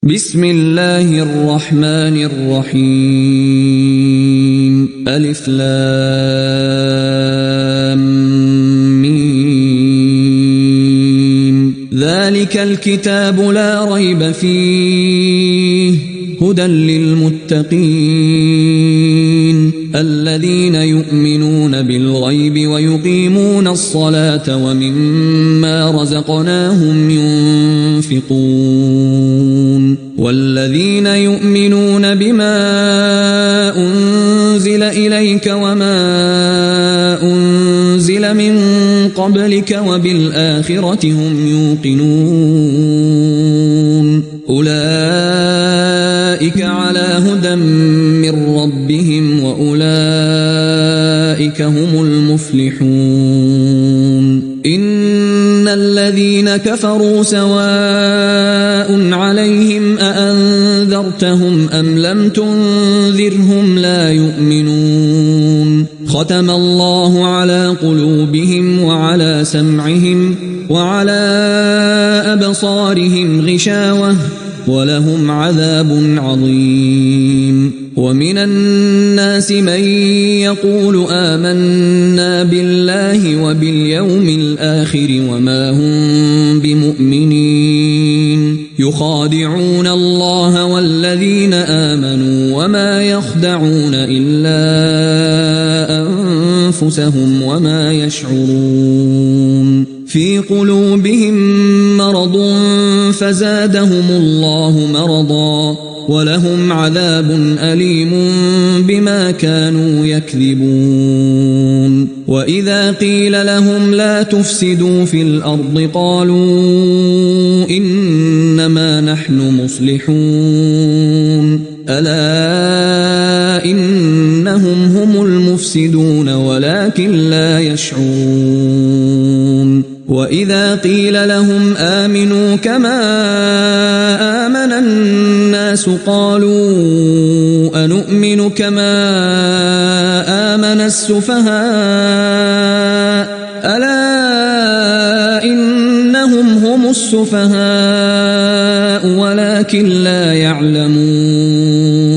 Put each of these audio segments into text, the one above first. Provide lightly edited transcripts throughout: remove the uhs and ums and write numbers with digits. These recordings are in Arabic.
بسم الله الرحمن الرحيم ألف لام ميم ذلك الكتاب لا ريب فيه هدى للمتقين الذين يؤمنون بالغيب ويقيمون الصلاة ومما رزقناهم ينفقون والذين يؤمنون بما أنزل إليك وما أنزل من قبلك وبالآخرة هم يوقنون أولئك على هدى من ربهم وأولئك هم المفلحون إن الذين كفروا سواء عليهم أأنذرتهم أم لم تنذرهم لا يؤمنون ختم الله على قلوبهم وعلى سمعهم وعلى أبصارهم غشاوة ولهم عذاب عظيم ومن الناس من يقول آمنا بالله وباليوم الآخر وما هم بمؤمنين يخادعون الله والذين آمنوا وما يخدعون إلا أنفسهم وما يشعرون في قلوبهم مرض فزادهم الله مرضا ولهم عذاب أليم بما كانوا يكذبون وإذا قيل لهم لا تفسدوا في الأرض قالوا إنما نحن مصلحون ألا إنهم هم المفسدون ولكن لا يشعرون وإذا قيل لهم آمنوا كما آمن الناس قالوا أنؤمن كما آمن السفهاء ألا إنهم هم السفهاء ولكن لا يعلمون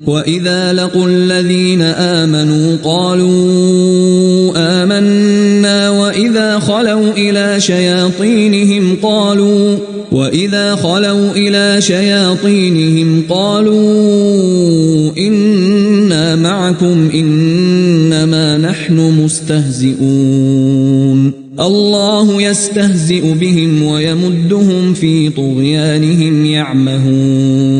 وإذا لقوا الذين آمنوا قالوا آمنا وإذا خلوا إلى شياطينهم قالوا إنا معكم إنما نحن مستهزئون الله يستهزئ بهم ويمدهم في طغيانهم يعمهون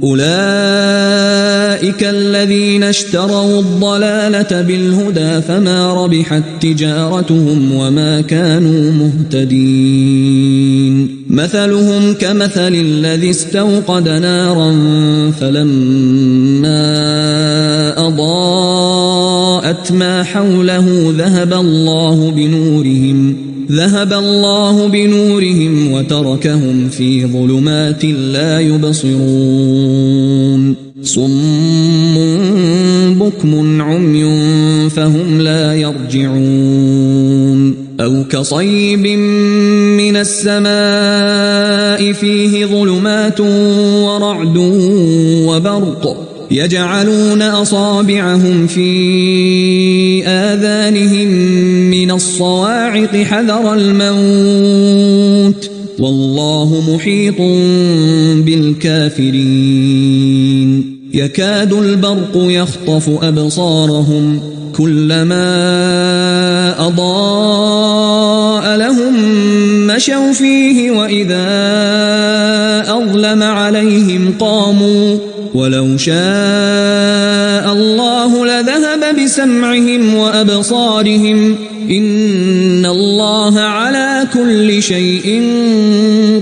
أولئك الذين اشتروا الضلالة بالهدى فما ربحت تجارتهم وما كانوا مهتدين مثلهم كمثل الذي استوقد نارا فلما أضاءت ما حوله ذهب الله بنورهم وتركهم في ظلمات لا يبصرون صم بكم عمي فهم لا يرجعون أو كصيب من السماء فيه ظلمات ورعد وبرق يجعلون أصابعهم في آذانهم من الصواعق حذر الموت والله محيط بالكافرين يكاد البرق يخطف أبصارهم كلما أضاء لهم مشوا فيه وإذا أظلم عليهم قاموا ولو شاء الله لذهب بسمعهم وأبصارهم إن الله على كل شيء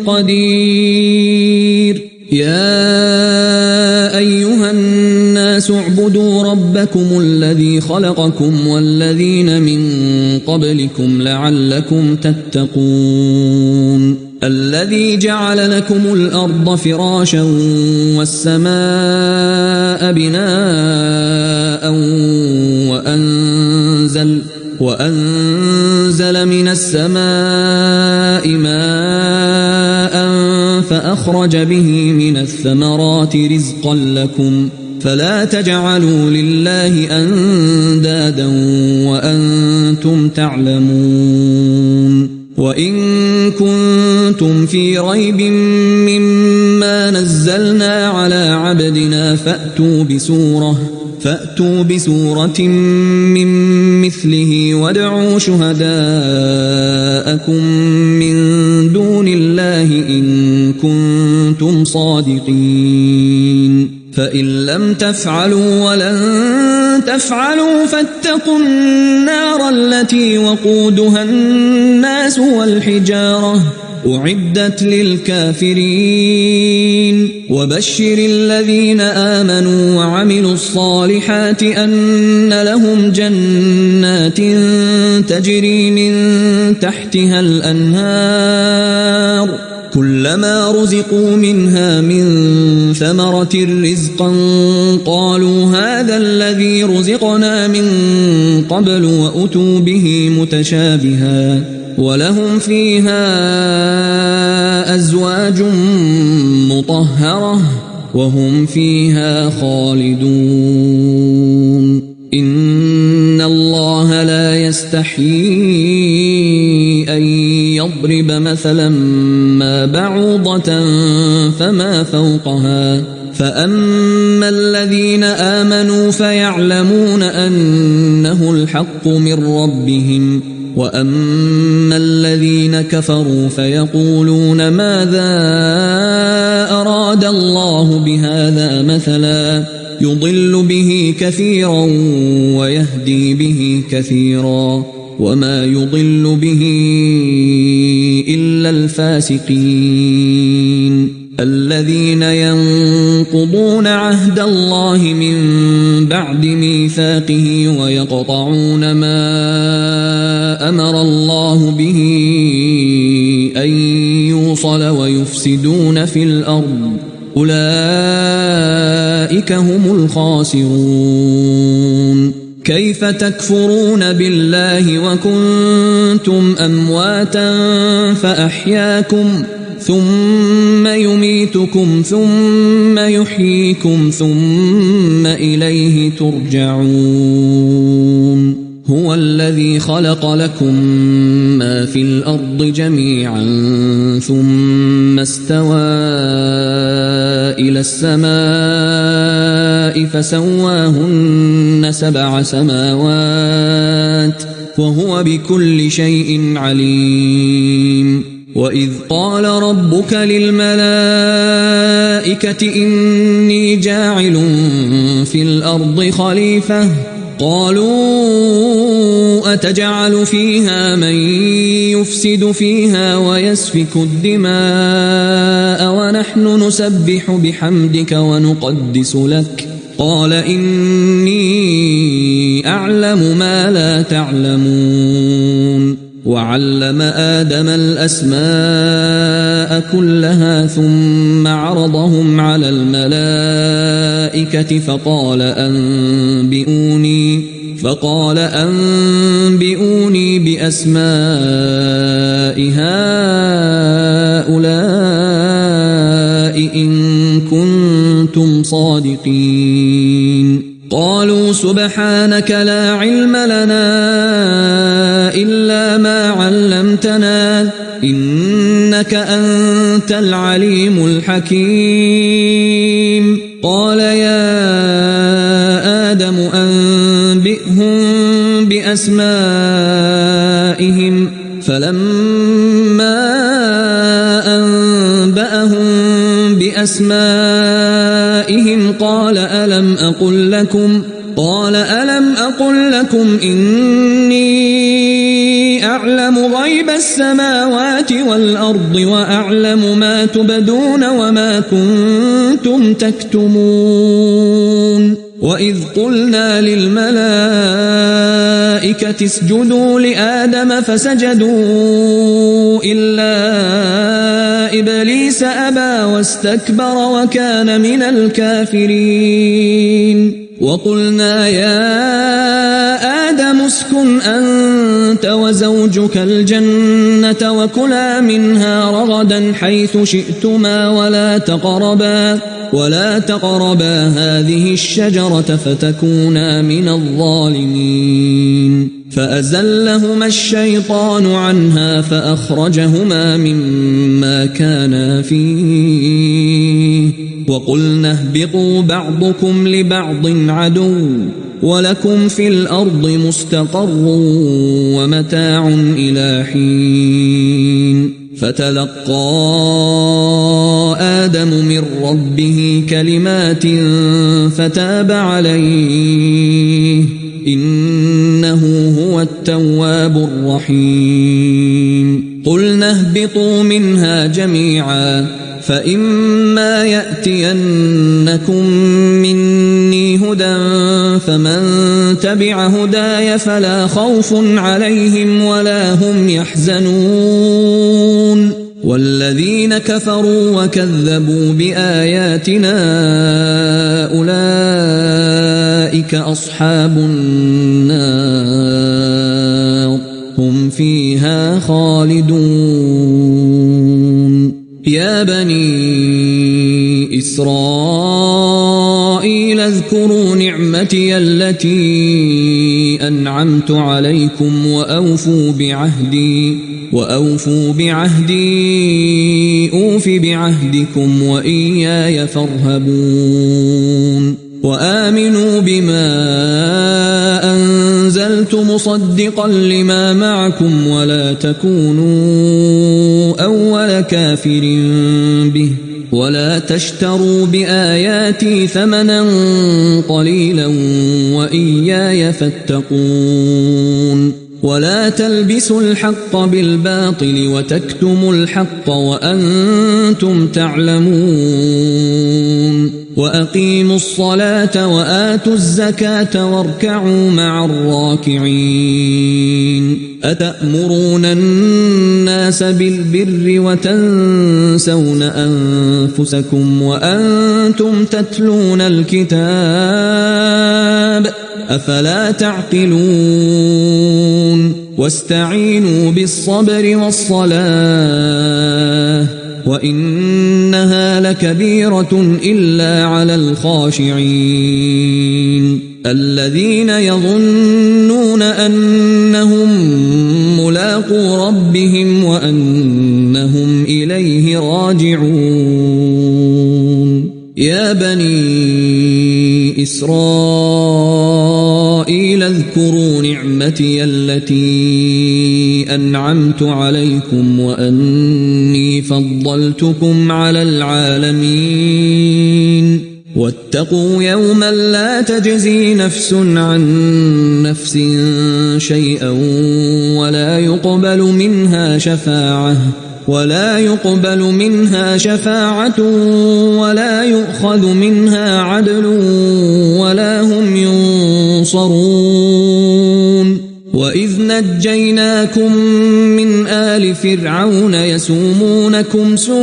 قدير يا أيها الناس اعبدوا ربكم الذي خلقكم والذين من قبلكم لعلكم تتقون الذي جعل لكم الأرض فراشا والسماء بناء وأنزل من السماء ماء فأخرج به من الثمرات رزقا لكم فلا تجعلوا لله أندادا وأنتم تعلمون وإن كنتم في ريب مما نزلنا على عبدنا فأتوا بسورة من مثله وادعوا شهداءكم من دون الله إن كنتم صادقين فإن لم تفعلوا ولن تفعلوا فاتقوا النار التي وقودها الناس والحجارة أعدت للكافرين وبشر الذين آمنوا وعملوا الصالحات أن لهم جنات تجري من تحتها الأنهار كلما رزقوا منها من ثمرة رزقا قالوا هذا الذي رزقنا من قبل وأتوا به متشابها ولهم فيها أزواج مطهرة وهم فيها خالدون إن الله لا يستحيي أن يضرب مثلا ما بعوضة فما فوقها فأما الذين آمنوا فيعلمون أنه الحق من ربهم وأما الذين كفروا فيقولون ماذا أراد الله بهذا مثلا يضل به كثيرا ويهدي به كثيرا وما يضل به إلا الفاسقين الذين ينقضون عهد الله من بعد ميثاقه ويقطعون ما أمر الله به أن يوصل ويفسدون في الأرض أولئك هم الخاسرون كيف تكفرون بالله وكنتم أمواتا فأحياكم ثم يميتكم ثم يحييكم ثم إليه ترجعون هو الذي خلق لكم ما في الأرض جميعا ثم استوى إلى السماء فسواهن 7 سماوات وهو بكل شيء عليم وإذ قال ربك للملائكة إني جاعل في الأرض خليفة قالوا أتجعل فيها من يفسد فيها ويسفك الدماء ونحن نسبح بحمدك ونقدس لك قال إني أعلم ما لا تعلمون وعلم آدم الأسماء كلها ثم عرضهم على الملائكة فقال أنبئوني بأسماء هؤلاء إن كنتم صادقين قالوا سبحانك لا علم لنا إلا ما علمتنا إنك أنت العليم الحكيم قال يا آدم أنبئهم بأسمائهم فلما أنبأهم بأسمائهم قال ألم أقل لكم إني أعلم غيب السماوات والأرض وأعلم ما تبدون وما كنتم تكتمون وإذ قلنا للملائكة اسجدوا لآدم فسجدوا إلا إبليس أبى واستكبر وكان من الكافرين وقلنا يا آدم اسكن أنت وزوجك الجنة وكلا منها رغدا حيث شئتما ولا تقربا هذه الشجرة فتكونا من الظالمين فأزلهما الشيطان عنها فأخرجهما مما كانا فيه وقلنا اهبطوا بعضكم لبعض عدو ولكم في الأرض مستقر ومتاع إلى حين فتلقى آدم من ربه كلمات فتاب عليه إنه هو التواب الرحيم قلنا اهبطوا منها جميعا فإما يأتينكم مني هدى فمن تبع هداي فلا خوف عليهم ولا هم يحزنون والذين كفروا وكذبوا بآياتنا أولئك أصحاب النار هم فيها خالدون يا بني إسرائيل اذكروا نعمتي التي أنعمت عليكم وأوفوا بعهدي أوف بعهدكم وإياي فارهبون وآمنوا بما أنزلت مصدقا لما معكم ولا تكونوا أول كافر به ولا تشتروا بآياتي ثمنا قليلا وإياي فاتقون ولا تلبسوا الحق بالباطل وتكتموا الحق وأنتم تعلمون وأقيموا الصلاة وآتوا الزكاة واركعوا مع الراكعين أتأمرون الناس بالبر وتنسون أنفسكم وأنتم تتلون الكتاب أفلا تعقلون واستعينوا بالصبر والصلاة وإنها لكبيرة إلا على الخاشعين الذين يظنون أنهم ملاقو ربهم وأنهم إليه راجعون يا بني إسرائيل اذكروا نعمتي التي أنعمت عليكم وأني فضلتكم على العالمين واتقوا يوما لا تجزي نفس عن نفس شيئا ولا يقبل منها شفاعة ولا يؤخذ منها عدل ولا هم ينصرون وإذ نجيناكم من آل فرعون يسومونكم سوء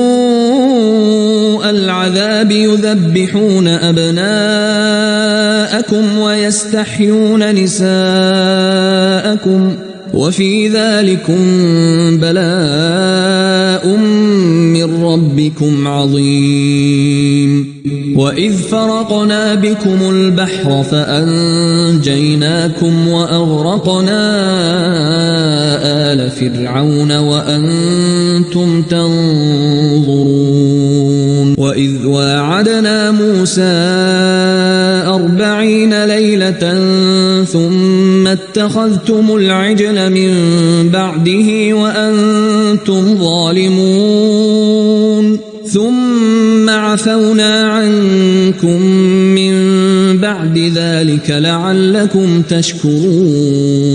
العذاب يذبحون أبناءكم ويستحيون نساءكم وفي ذلكم بلاء من ربكم عظيم وإذ فرقنا بكم البحر فأنجيناكم وأغرقنا آل فرعون وأنتم تنظرون وإذ واعدنا موسى 40 ليلة ثم اتخذتم العجل من بعده وأنتم ظالمون ثم عفونا عنكم من بعد ذلك لعلكم تشكرون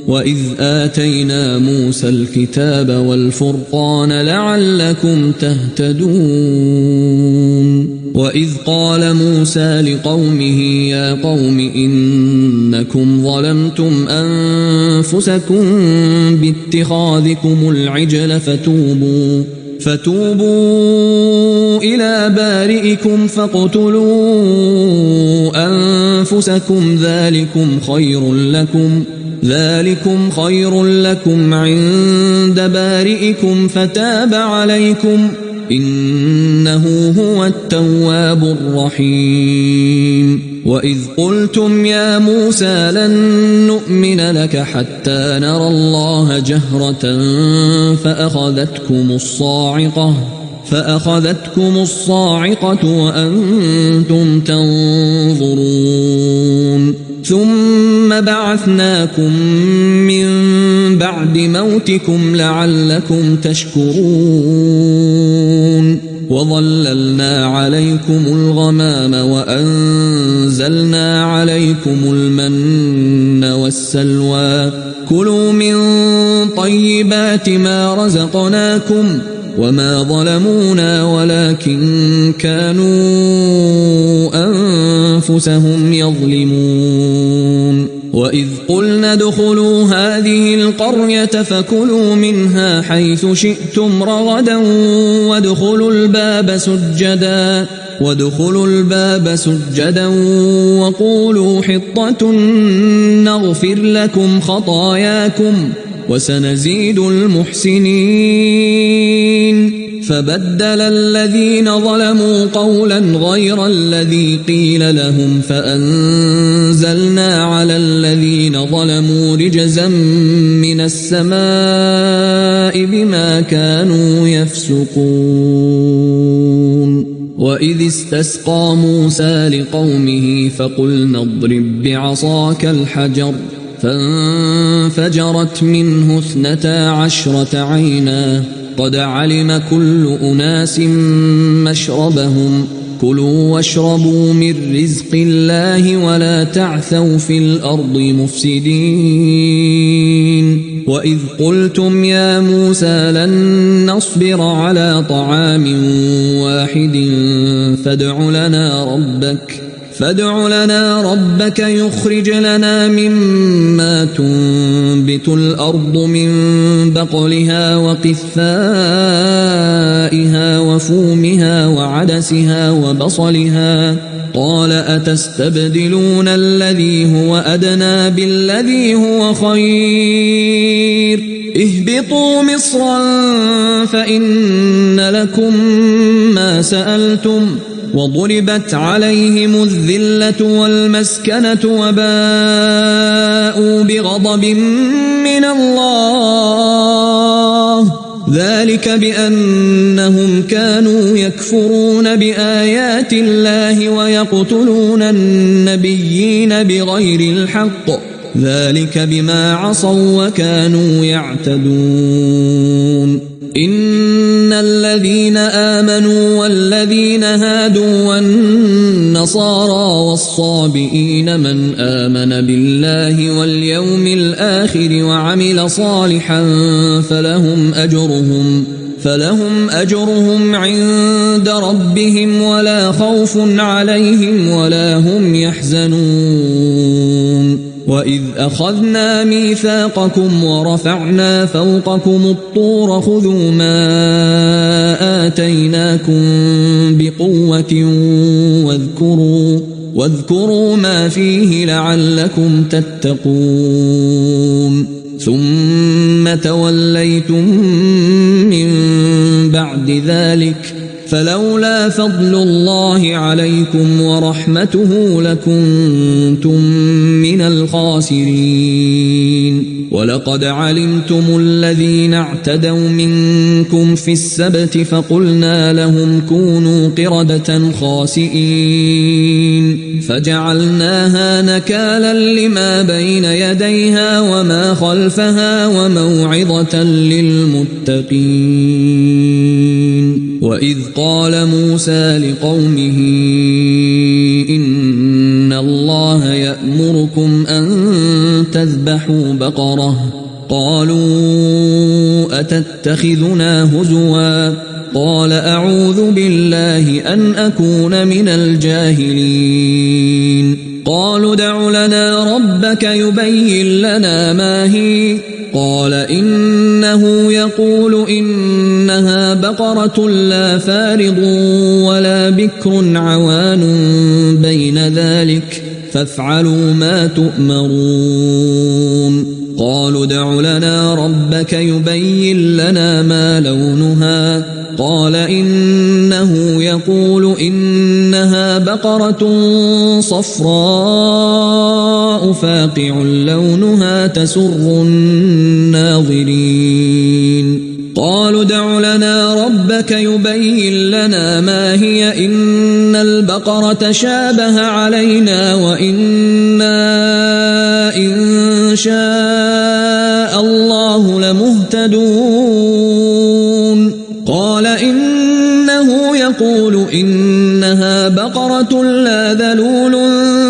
وإذ آتينا موسى الكتاب والفرقان لعلكم تهتدون وإذ قال موسى لقومه يا قوم إنكم ظلمتم أنفسكم باتخاذكم العجل فتوبوا إلى بارئكم فاقتلوا أنفسكم ذلكم خير لكم عند بارئكم فتاب عليكم إنه هو التواب الرحيم وإذ قلتم يا موسى لن نؤمن لك حتى نرى الله جهرة فأخذتكم الصاعقة وأنتم تنظرون ثم بعثناكم من بعد موتكم لعلكم تشكرون وظللنا عليكم الغمام وأنزلنا عليكم المن والسلوى كلوا من طيبات ما رزقناكم وما ظلمونا ولكن كانوا أنفسهم يظلمون وإذ قلنا ادخلوا هذه القرية فكلوا منها حيث شئتم رغدا وادخلوا الباب سجدا وقولوا حطة نغفر لكم خطاياكم وسنزيد المحسنين فبدل الذين ظلموا قولا غير الذي قيل لهم فأنزلنا على الذين ظلموا رجزا من السماء بما كانوا يفسقون وإذ استسقى موسى لقومه فقلنا اضرب بعصاك الحجر فانفجرت منه 12 عينا قد علم كل أناس مشربهم كلوا واشربوا من رزق الله ولا تعثوا في الأرض مفسدين وإذ قلتم يا موسى لن نصبر على طعام واحد فادع لنا ربك يخرج لنا مما تنبت الأرض من بقلها وقثائها وفومها وعدسها وبصلها قال أتستبدلون الذي هو أدنى بالذي هو خير اهبطوا مصرا فإن لكم ما سألتم وضربت عليهم الذلة والمسكنة وباءوا بغضب من الله ذلك بأنهم كانوا يكفرون بآيات الله ويقتلون النبيين بغير الحق ذلك بما عصوا وكانوا يعتدون إن الذين آمنوا والذين هادوا والنصارى والصابئين من آمن بالله واليوم الآخر وعمل صالحا فلهم أجرهم عند ربهم ولا خوف عليهم ولا هم يحزنون وإذ أخذنا ميثاقكم ورفعنا فوقكم الطور خذوا ما آتيناكم بقوة واذكروا ما فيه لعلكم تتقون ثم توليتم من بعد ذلك فلولا فضل الله عليكم ورحمته لكنتم من الخاسرين ولقد علمتم الذين اعتدوا منكم في السبت فقلنا لهم كونوا قردة خاسئين فجعلناها نكالا لما بين يديها وما خلفها وموعظة للمتقين وإذ قال موسى لقومه إن الله يأمركم أن تذبحوا بقرة قالوا أتتخذنا هزوا قال أعوذ بالله أن أكون من الجاهلين قالوا ادع لنا ربك يبين لنا ما هي قال إنه يقول إنها بقرة لا فارض ولا بكر عوان بين ذلك فافعلوا ما تؤمرون قالوا ادع لنا ربك يبين لنا ما لونها قال إنه يقول إنها بقرة صفراء فاقع لونها تسر الناظرين قالوا ادع لنا ربك يبين لنا ما هي إن البقرة شابه علينا وإنا إن شاء الله لمهتدون قال إنه يقول إنها بقرة لا ذلول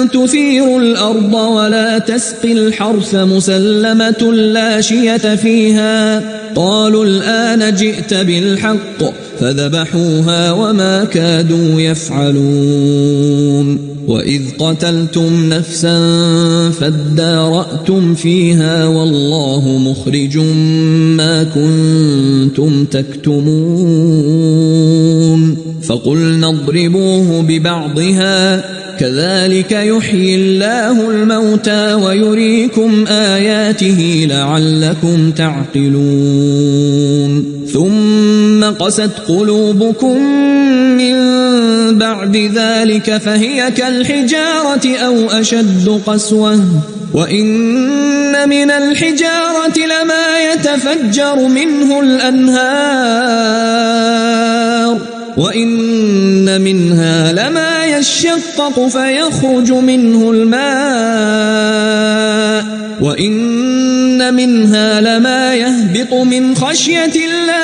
تثير الأرض ولا تسقي الحرث مسلمة لا شية فيها قالوا الآن جئت بالحق فذبحوها وما كادوا يفعلون وإذ قتلتم نفسا فادارأتم فيها والله مخرج ما كنتم تكتمون فقلنا اضربوه ببعضها كذلك يحيي الله الموتى ويريكم آياته لعلكم تعقلون ثم قست قلوبكم من بعد ذلك فهي كالحجارة أو أشد قسوة وإن من الحجارة لما يتفجر منه الأنهار وإن منها لما يشقق فيخرج منه الماء وإن منها لما يهبط من خشية الله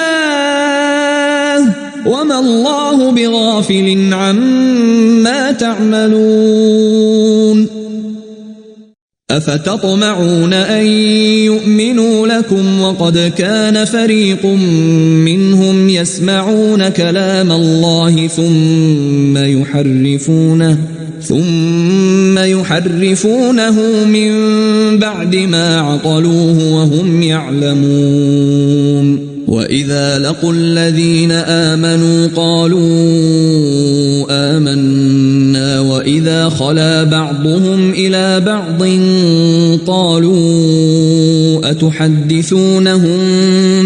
وما الله بغافل عما تعملون أفتطمعون أن يؤمنوا لكم وقد كان فريق منهم يسمعون كلام الله ثم يحرفونه من بعد ما عقلوه وهم يعلمون وإذا لقوا الذين آمنوا قالوا آمنا وإذا خلا بعضهم إلى بعض قالوا أتحدثونهم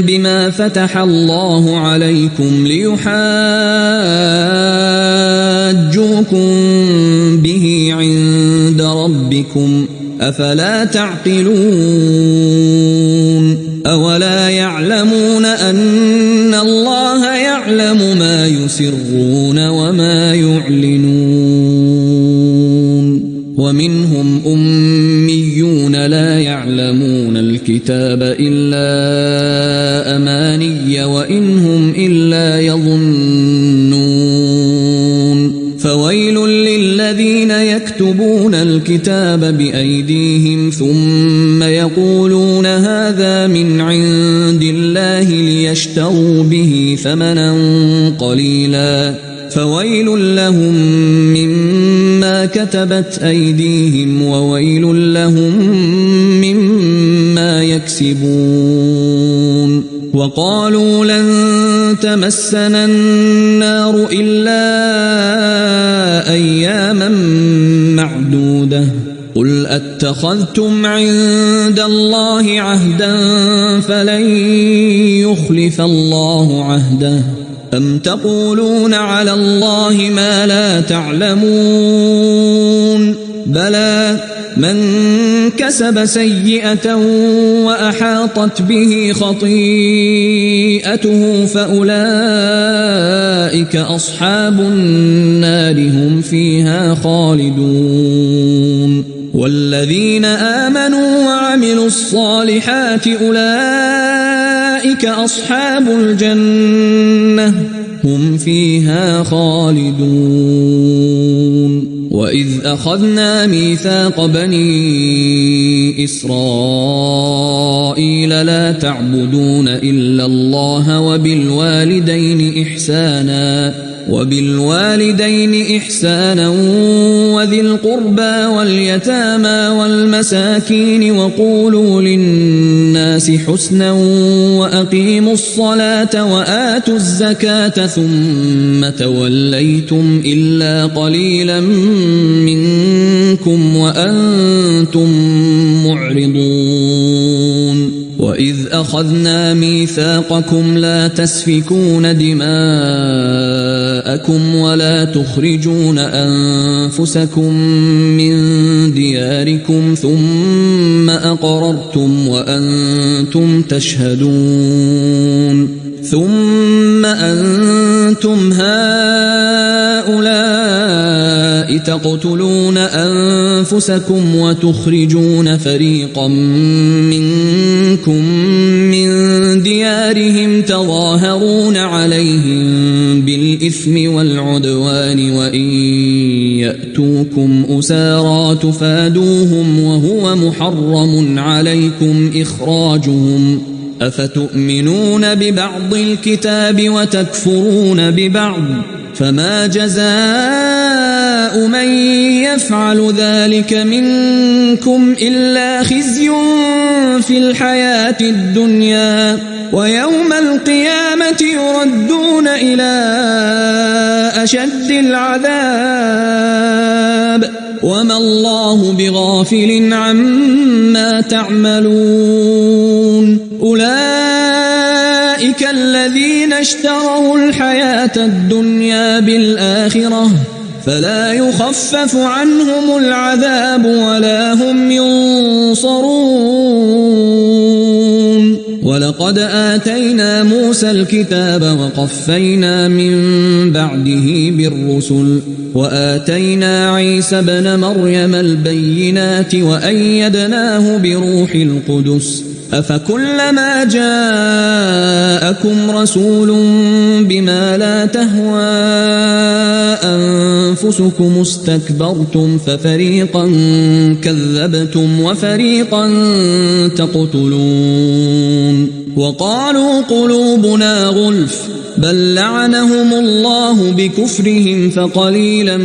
بما فتح الله عليكم ليحاجوكم به عند ربكم أفلا تعقلون أولا يعلمون أن الله يعلم ما يسرون وما يعلنون ومنهم أميون لا يعلمون الكتاب إلا أماني وإن هم إلا يظنون فويل للذين يكتبون الكتاب بأيديهم ثم يقولون هذا من عند الله ليشتروا به ثمنا قليلا فويل لهم مما كتبت أيديهم وويل لهم مما يكسبون وقالوا لن تمسنا النار إلا أياما معدودة قل أتخذتم عند الله عهدا فلن يخلف الله عهده أم تقولون على الله ما لا تعلمون بلى من كسب سيئة وأحاطت به خطيئته فأولئك أصحاب النار هم فيها خالدون والذين آمنوا وعملوا الصالحات أولئك أصحاب الجنة هم فيها خالدون وإذ أخذنا ميثاق بني إسرائيل لا تعبدون إلا الله وبالوالدين إحسانا وذي القربى واليتامى والمساكين وقولوا للناس حسنا وأقيموا الصلاة وآتوا الزكاة ثم توليتم إلا قليلا منكم وأنتم معرضون وإذ أخذنا ميثاقكم لا تسفكون دماءكم ولا تخرجون أنفسكم من دياركم ثم أقررتم وأنتم تشهدون ثم أنتم هؤلاء تقتلون أنفسكم وتخرجون فريقا منكم من ديارهم تظاهرون عليهم بالإثم والعدوان وإن يأتوكم أسارى تفادوهم وهو محرم عليكم إخراجهم أفتؤمنون ببعض الكتاب وتكفرون ببعض فما جزاء من يفعل ذلك منكم إلا خزي في الحياة الدنيا ويوم القيامة يردون إلى أشد العذاب وما الله بغافل عما تعملون أولئك الذين اشتروا الحياة الدنيا بالآخرة فلا يخفف عنهم العذاب ولا هم ينصرون ولقد آتينا موسى الكتاب وقفينا من بعده بالرسل وآتينا عيسى ابن مريم البينات وأيدناه بروح القدس أفكلما جاءكم رسول بما لا تهوى أنفسكم استكبرتم ففريقا كذبتم وفريقا تقتلون وقالوا قلوبنا غلف بل لعنهم الله بكفرهم فقليلا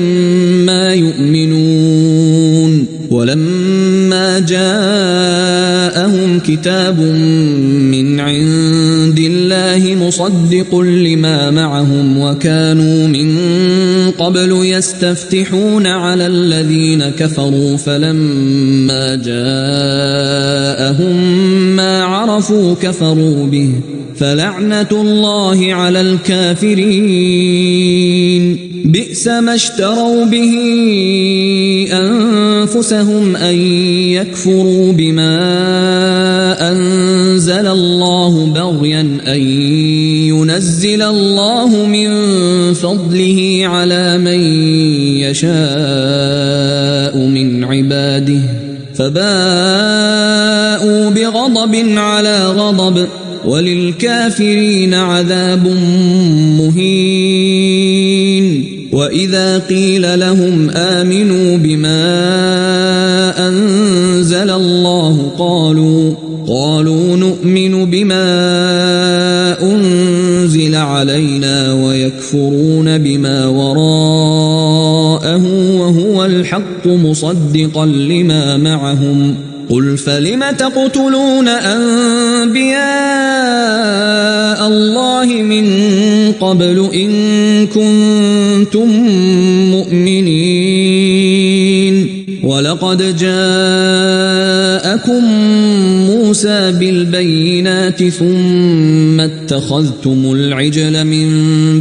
ما يؤمنون ولما جاءهم كتاب من عند الله مصدق لما معهم وكانوا من قبل يستفتحون على الذين كفروا فلما جاءهم ما عرفوا كفروا به فلعنة الله على الكافرين بئس ما اشتروا به أنفسهم أن يكفروا بما أنزل الله بغيا أن ينزل الله من فضله على من يشاء من عباده فباءوا بغضب على غضب وللكافرين عذاب مهين وإذا قيل لهم آمنوا بما أنزل الله قالوا نؤمن بما أنزل علينا ويكفرون بما وراءه وهو الحق مصدقا لما معهم قل فلم تقتلون أنبياء الله من قبل إن كنتم مؤمنين ولقد جاءكم موسى بالبينات ثم اتخذتم العجل من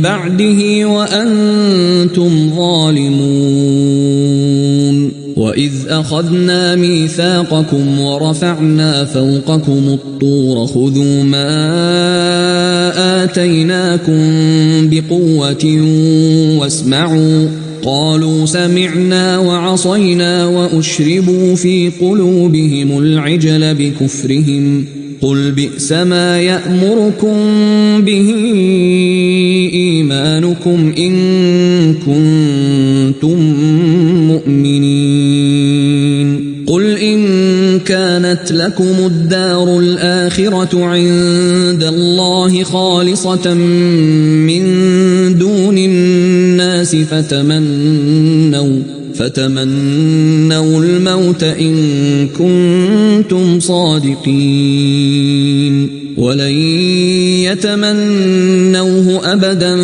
بعده وأنتم ظالمون وإذ أخذنا ميثاقكم ورفعنا فوقكم الطور خذوا ما آتيناكم بقوة واسمعوا قالوا سمعنا وعصينا وأشربوا في قلوبهم العجل بكفرهم قل بئس ما يأمركم به إيمانكم إن كنتم مؤمنين كانت لكم الدار الآخرة عند الله خالصة من دون الناس فتمنوا الموت إن كنتم صادقين ولن يتمنوه أبدا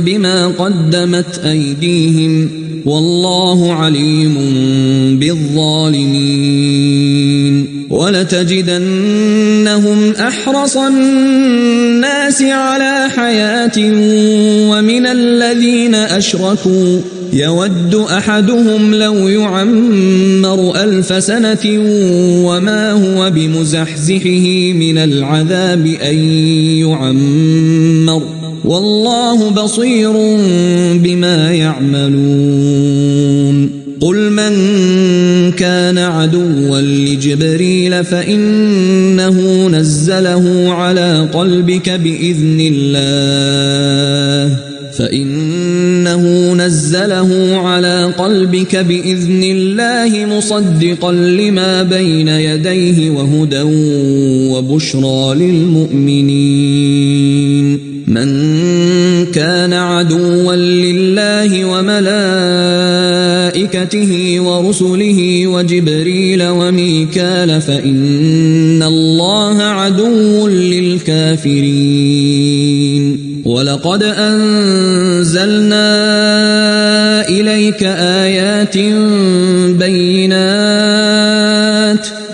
بما قدمت أيديهم والله عليم بالظالمين ولتجدنهم أحرص الناس على حياة ومن الذين أشركوا يود أحدهم لو يعمر 1000 سنة وما هو بمزحزحه من العذاب أن يعمر والله بصير بما يعملون قل من كان عدوا لجبريل فإنه نزله على قلبك بإذن الله مصدقا لما بين يديه وهدى وبشرى للمؤمنين من كان عدوا لله وملائكته ورسله وجبريل وميكال فإن الله عدو للكافرين ولقد أنزلنا إليك آيات بينات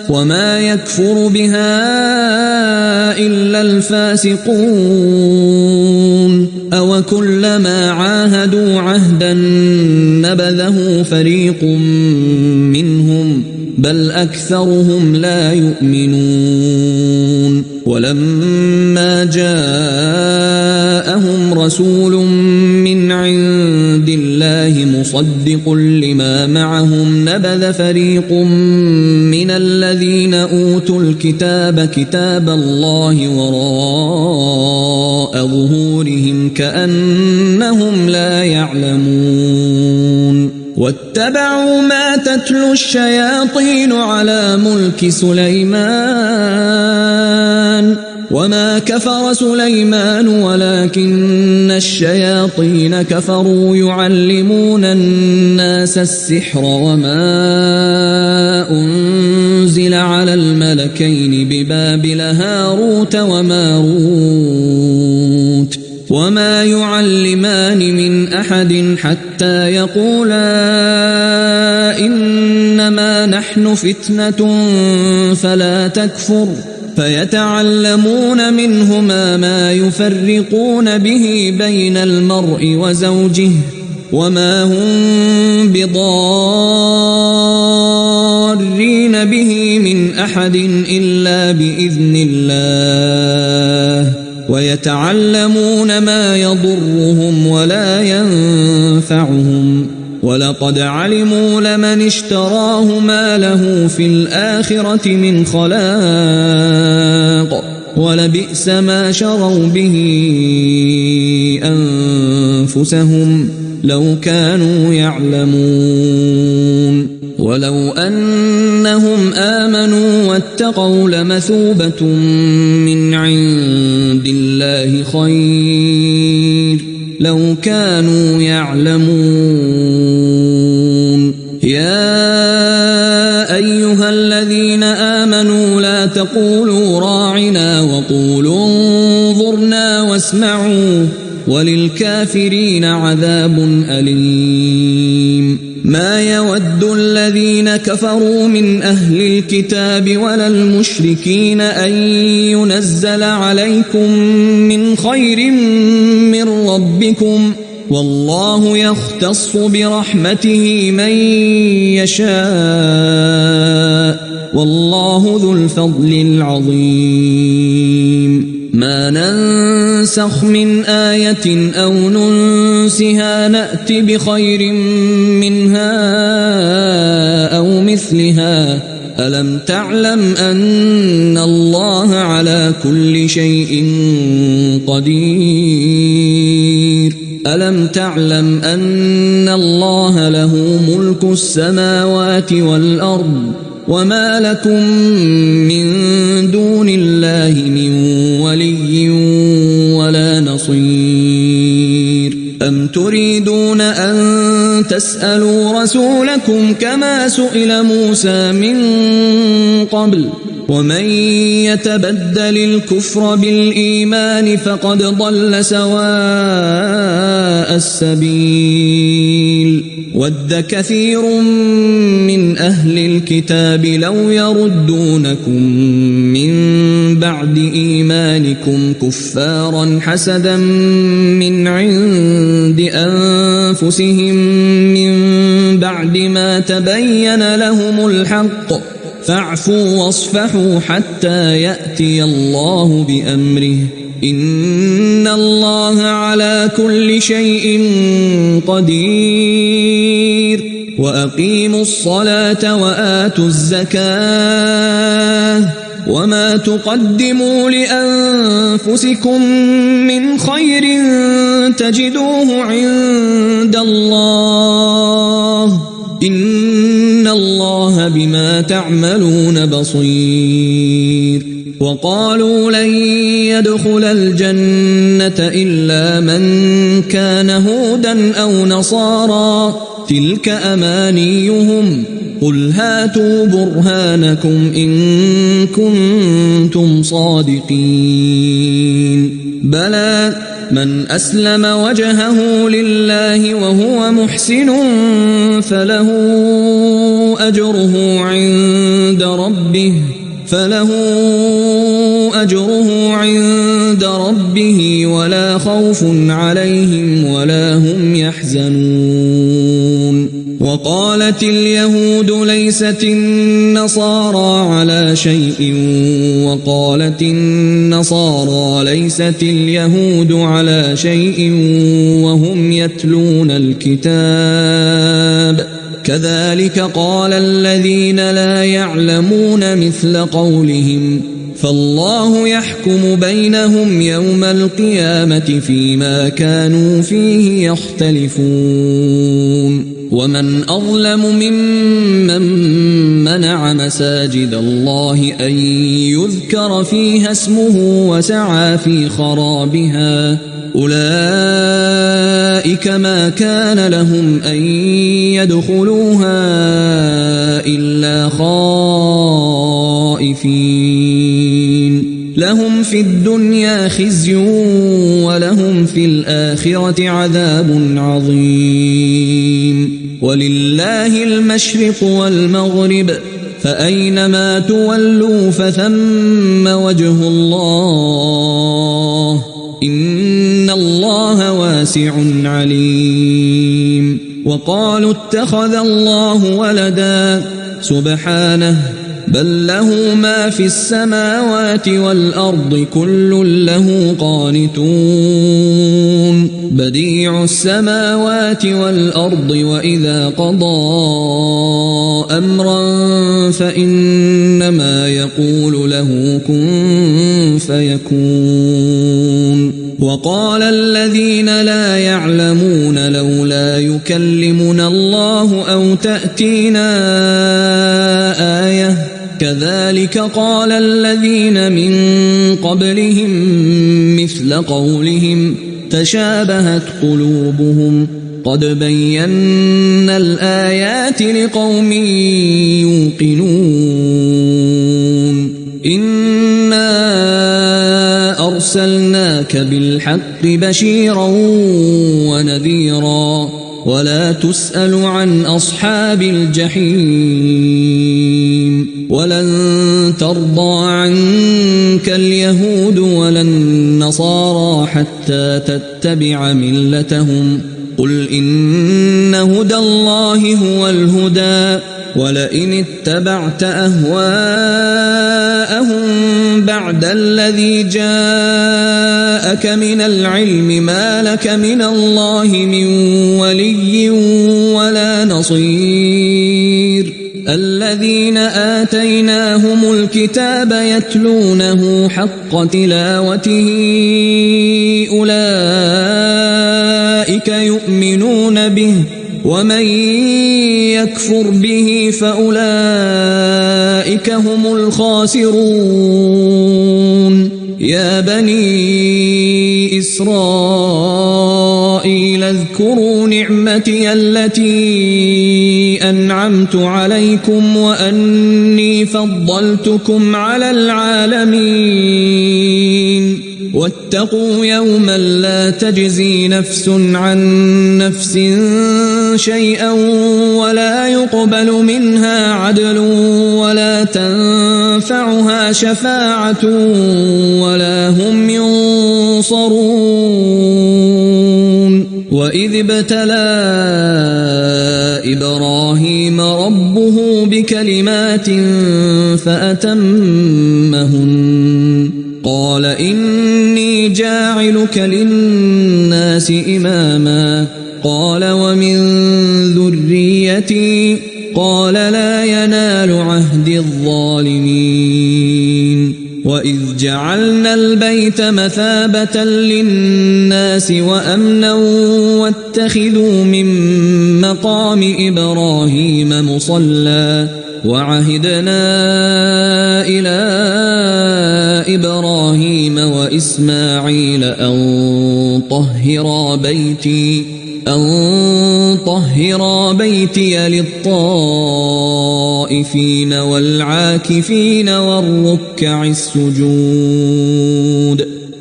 وما يكفر بها إلا الفاسقون أو كلما عاهدوا عهدا نبذه فريق منهم بل أكثرهم لا يؤمنون ولما جاءهم رسول من عند الله مصدق لما معهم نبذ فريق من الذين أوتوا الكتاب كتاب الله وراء ظهورهم كأنهم لا يعلمون واتبعوا ما تتلو الشياطين على ملك سليمان وما كفر سليمان ولكن الشياطين كفروا يعلمون الناس السحر وما أنزل على الملكين ببابل هاروت وماروت وما يعلمان من أحد حتى يقولا إنما نحن فتنة فلا تكفر فيتعلمون منهما ما يفرقون به بين المرء وزوجه وما هم بضارين به من أحد إلا بإذن الله ويتعلمون ما يضرهم ولا ينفعهم ولقد علموا لمن اشتراه ما له في الآخرة من خلاق ولبئس ما شروا به أنفسهم لو كانوا يعلمون ولو أنهم آمنوا واتقوا لمثوبة من عند الله خير لو كانوا يعلمون يا أيها الذين آمنوا لا تقولوا راعنا وقولوا انظرنا واسمعوا وللكافرين عذاب أليم ما يود الذين كفروا من أهل الكتاب ولا المشركين أن ينزل عليكم من خير من ربكم والله يختص برحمته من يشاء والله ذو الفضل العظيم ما ننسخ من آية أو ننسها نأت بخير منها أو مثلها ألم تعلم أن الله على كل شيء قدير ألم تعلم أن الله له ملك السماوات والأرض وما لكم من دون الله من ولي ولا نصير أم تريدون أن تسألوا رسولكم كما سئل موسى من قبل ومن يتبدل الكفر بالإيمان فقد ضل سواء السبيل ود كثير من أهل الكتاب لو يردونكم من بعد إيمانكم كفارا حسدا من عند أنفسهم من بعد ما تبين لهم الحق فاعفوا واصفحوا حتى يأتي الله بأمره إن الله على كل شيء قدير وأقيموا الصلاة وآتوا الزكاة وما تقدموا لأنفسكم من خير تجدوه عند الله إن الله بما تعملون بصير وقالوا لن يدخل الجنة إلا من كان هودا أو نصارى تلك أمانيهم قل هاتوا برهانكم إن كنتم صادقين بلى من أسلم وجهه لله وهو محسن فله أجره عند ربه ولا خوف عليهم ولا هم يحزنون وقالت اليهود ليست النصارى على شيء وقالت النصارى ليست اليهود على شيء وهم يتلون الكتاب كذلك قال الذين لا يعلمون مثل قولهم فالله يحكم بينهم يوم القيامة فيما كانوا فيه يختلفون ومن أظلم ممن منع مساجد الله أن يذكر فيها اسمه وسعى في خرابها أولئك ما كان لهم أن يدخلوها إلا خائفين لهم في الدنيا خزي ولهم في الآخرة عذاب عظيم ولله المشرق والمغرب فأينما تولوا فثم وجه الله إن الله واسع عليم وقالوا اتخذ الله ولدا سبحانه بل له ما في السماوات والأرض كل له قانتون بديع السماوات والأرض وإذا قضى أمرا فإنما يقول له كن فيكون وقال الذين لا يعلمون لولا يكلمنا الله أو تأتينا آية كذلك قال الذين من قبلهم مثل قولهم تشابهت قلوبهم قد بينا الآيات لقوم يوقنون إنا أرسلناك بالحق بشيرا ونذيرا ولا تسأل عن أصحاب الجحيم ولن ترضى عنك اليهود ولا النصارى حتى تتبع ملتهم قل إن هدى الله هو الهدى ولئن اتبعت أهواءهم بعد الذي جاءك من العلم ما لك من الله من ولي ولا نصير الذين آتيناهم الكتاب يتلونه حق تلاوته أولئك يؤمنون به ومن يكفر به فأولئك هم الخاسرون يا بني إسرائيل اذكروا نعمتي التي أنعمت عليكم وأني فضلتكم على العالمين واتقوا يوما لا تجزي نفس عن نفس شيئا ولا يقبل منها عدل ولا تنفعها شفاعة ولا هم ينصرون وإذ ابتلى إبراهيم ربه بكلمات فأتمهن قال إني جاعلك للناس إماما قال ومن ذريتي قال لا ينال عهد الظالمين وإذ جعلنا البيت مثابة للناس وأمنا واتخذوا من مقام إبراهيم مصلى وعهدنا إلى إبراهيم وإسماعيل أن طهرا بيتي للطائفين والعاكفين والركع السجود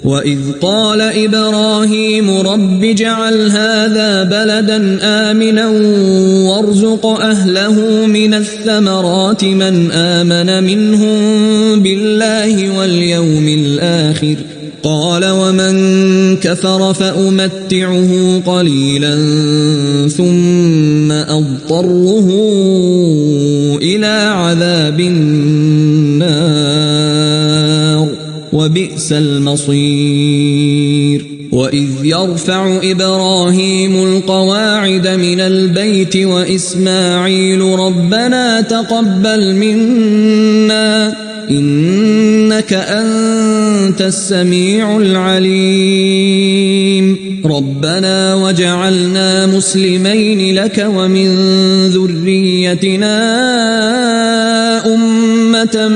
وإذ قال إبراهيم رب اجعل هذا بلدا آمنا وارزق أهله من الثمرات من آمن منهم بالله واليوم الآخر قال ومن كفر فأمتعه قليلا ثم أضطره إلى عذاب النار وبئس المصير وإذ يرفع إبراهيم القواعد من البيت وإسماعيل ربنا تقبل منا إنك أنت السميع العليم ربنا وجعلنا مسلمين لك ومن ذريتنا أمة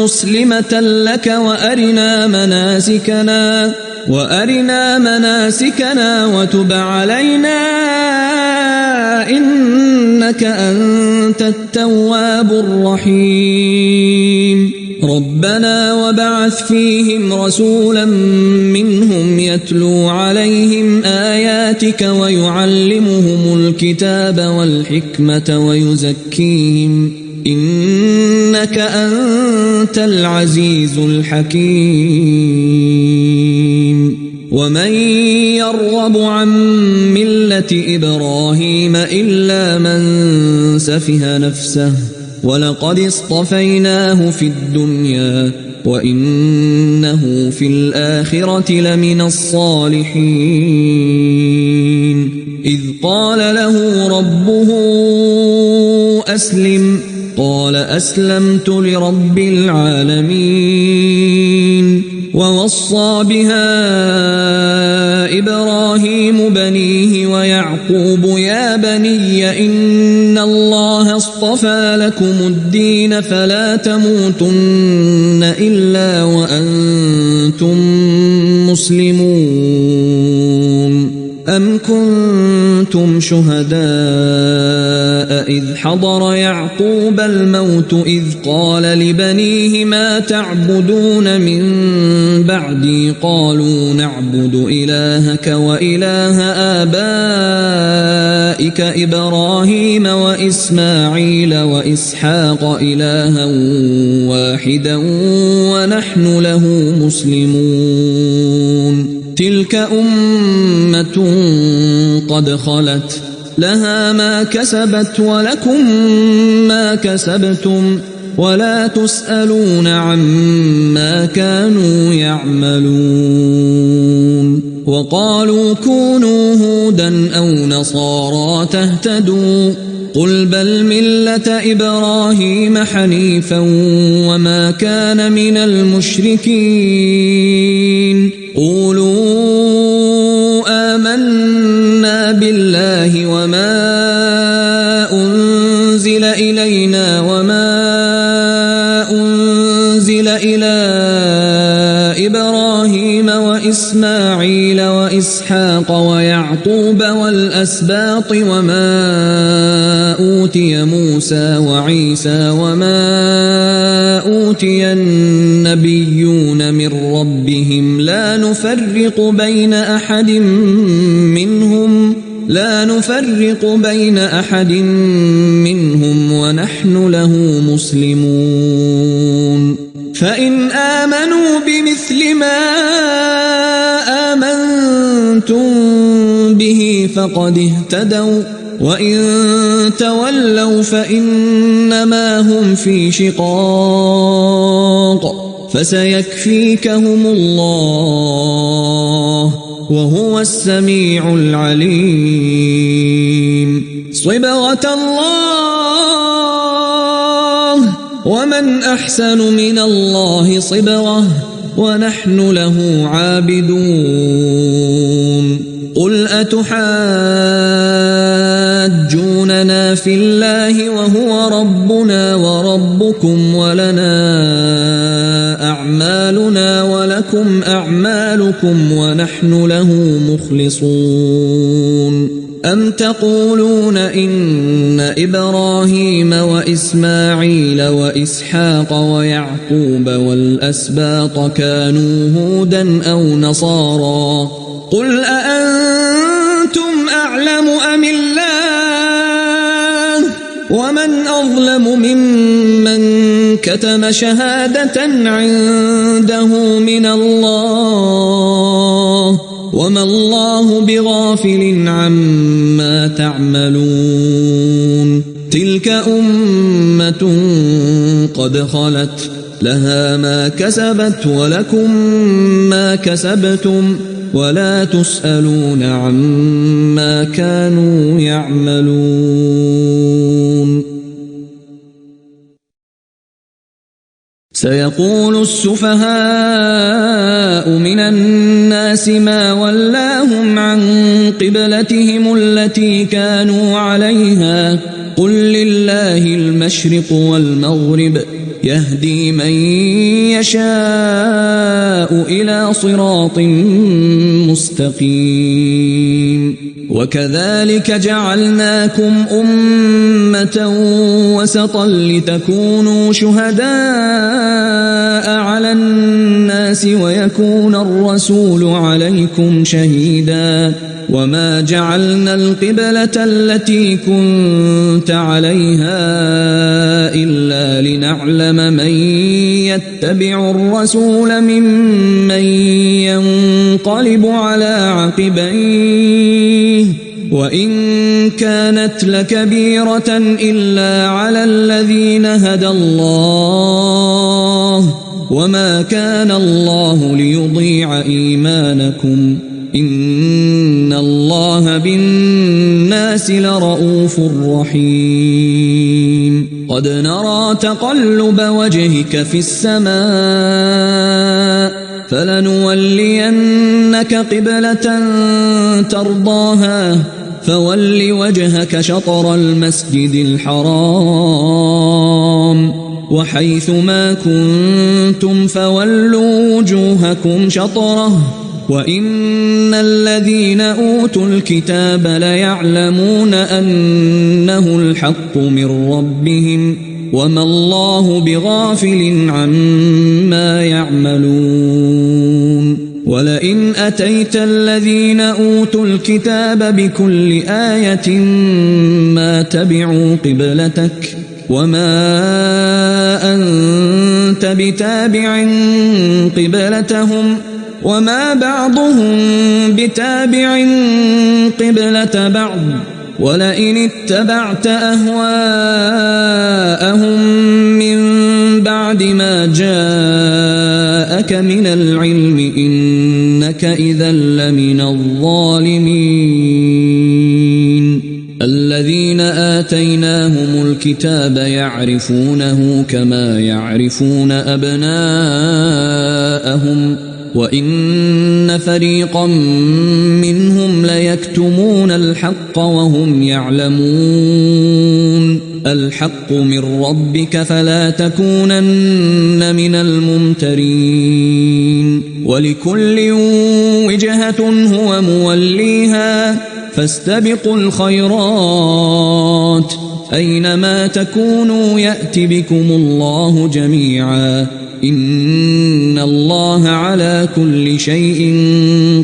مسلمة لك وأرنا مناسكنا وتب علينا إنك أنت التواب الرحيم ربنا وبعث فيهم رسولا منهم يتلو عليهم آياتك ويعلمهم الكتاب والحكمة ويزكيهم إنك أنت العزيز الحكيم ومن يرغب عن ملة إبراهيم إلا من سفه نفسه ولقد اصطفيناه في الدنيا وإنه في الآخرة لمن الصالحين إذ قال له ربه أسلم قال أسلمت لرب العالمين ووصى بها إبراهيم بنيه ويعقوب يا بني إن الله اصطفى لكم الدين فلا تموتن إلا وأنتم مسلمون أم كنتم شهداء إذ حضر يعقوب الموت إذ قال لبنيه ما تعبدون من بعدي قالوا نعبد إلهك وإله آبائك إبراهيم وإسماعيل وإسحاق إلها واحدا ونحن له مسلمون تلك أمة قد خلت لها ما كسبت ولكم ما كسبتم ولا تسألون عما كانوا يعملون وقالوا كونوا هودا أو نصارى تهتدوا قل بل ملة إبراهيم حنيفا وما كان من المشركين قولوا آمنا بالله وما أنزل إلينا وما أنزل إلى إبراهيم وإسماعيل وإسحاق ويعقوب والأسباط وما أوتي موسى وعيسى وما أوتي النبيون من ربهم لا نفرق بين أحد منهم ونحن له مسلمون فإن آمنوا بمثل ما آمنتم به فقد اهتدوا وإن تولوا فإنما هم في شقاق فسيكفيكهم الله وهو السميع العليم صبغة الله ومن أحسن من الله صبغة ونحن له عابدون قل أتحاجوننا في الله وهو ربنا وربكم ولنا أعمالنا ولكم أعمالكم ونحن له مخلصون أم تقولون إن إبراهيم وإسماعيل وإسحاق ويعقوب والأسباط كانوا هودا أو نصارى قل أأنتم أعلم أم الله ومن أظلم ممن كتم شهادة عنده من الله وما الله بغافل عما تعملون تلك أمة قد خلت لها ما كسبت ولكم ما كسبتم ولا تسألون عما كانوا يعملون سيقول السفهاء من الناس ما ولاهم عن قبلتهم التي كانوا عليها قل لله المشرق والمغرب يهدي من يشاء إلى صراط مستقيم وكذلك جعلناكم أمة وسطا لتكونوا شهداء على الناس ويكون الرسول عليكم شهيدا وما جعلنا القبلة التي كنت عليها إلا لنعلم من يتبع الرسول ممن ينقلب على عقبيه وإن كانت لكبيرة إلا على الذين هدى الله وما كان الله ليضيع إيمانكم إن الله بالناس لرؤوف رحيم قد نرى تقلب وجهك في السماء فلنولينك قبلة ترضاها فول وجهك شطر المسجد الحرام وحيث ما كنتم فولوا وجوهكم شطره وإن الذين أوتوا الكتاب ليعلمون أنه الحق من ربهم وما الله بغافل عما يعملون ولئن أتيت الذين أوتوا الكتاب بكل آية ما تبعوا قبلتك وما أنت بتابع قبلتهم وما بعضهم بتابع قبلة بعض ولئن اتبعت أهواءهم من بعد ما جاءك من العلم إنك إذا لمن الظالمين الذين آتيناهم الكتاب يعرفونه كما يعرفون أبناءهم وإن فريقا منهم ليكتمون الحق وهم يعلمون الحق من ربك فلا تكونن من الممترين ولكل وجهة هو موليها فاستبقوا الخيرات أينما تكونوا يأت بكم الله جميعا إن الله على كل شيء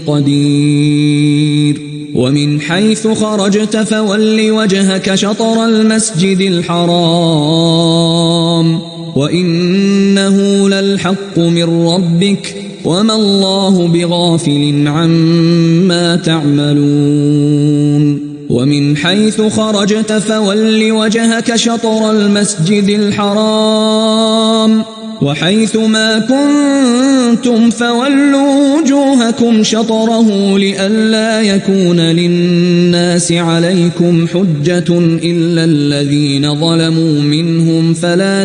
قدير ومن حيث خرجت فول وجهك شطر المسجد الحرام وإنه للحق من ربك وما الله بغافل عما تعملون ومن حيث خرجت فول وجهك شطر المسجد الحرام وحيث ما كنتم فولوا وجوهكم شطره لئلا يكون للناس عليكم حجة إلا الذين ظلموا منهم فلا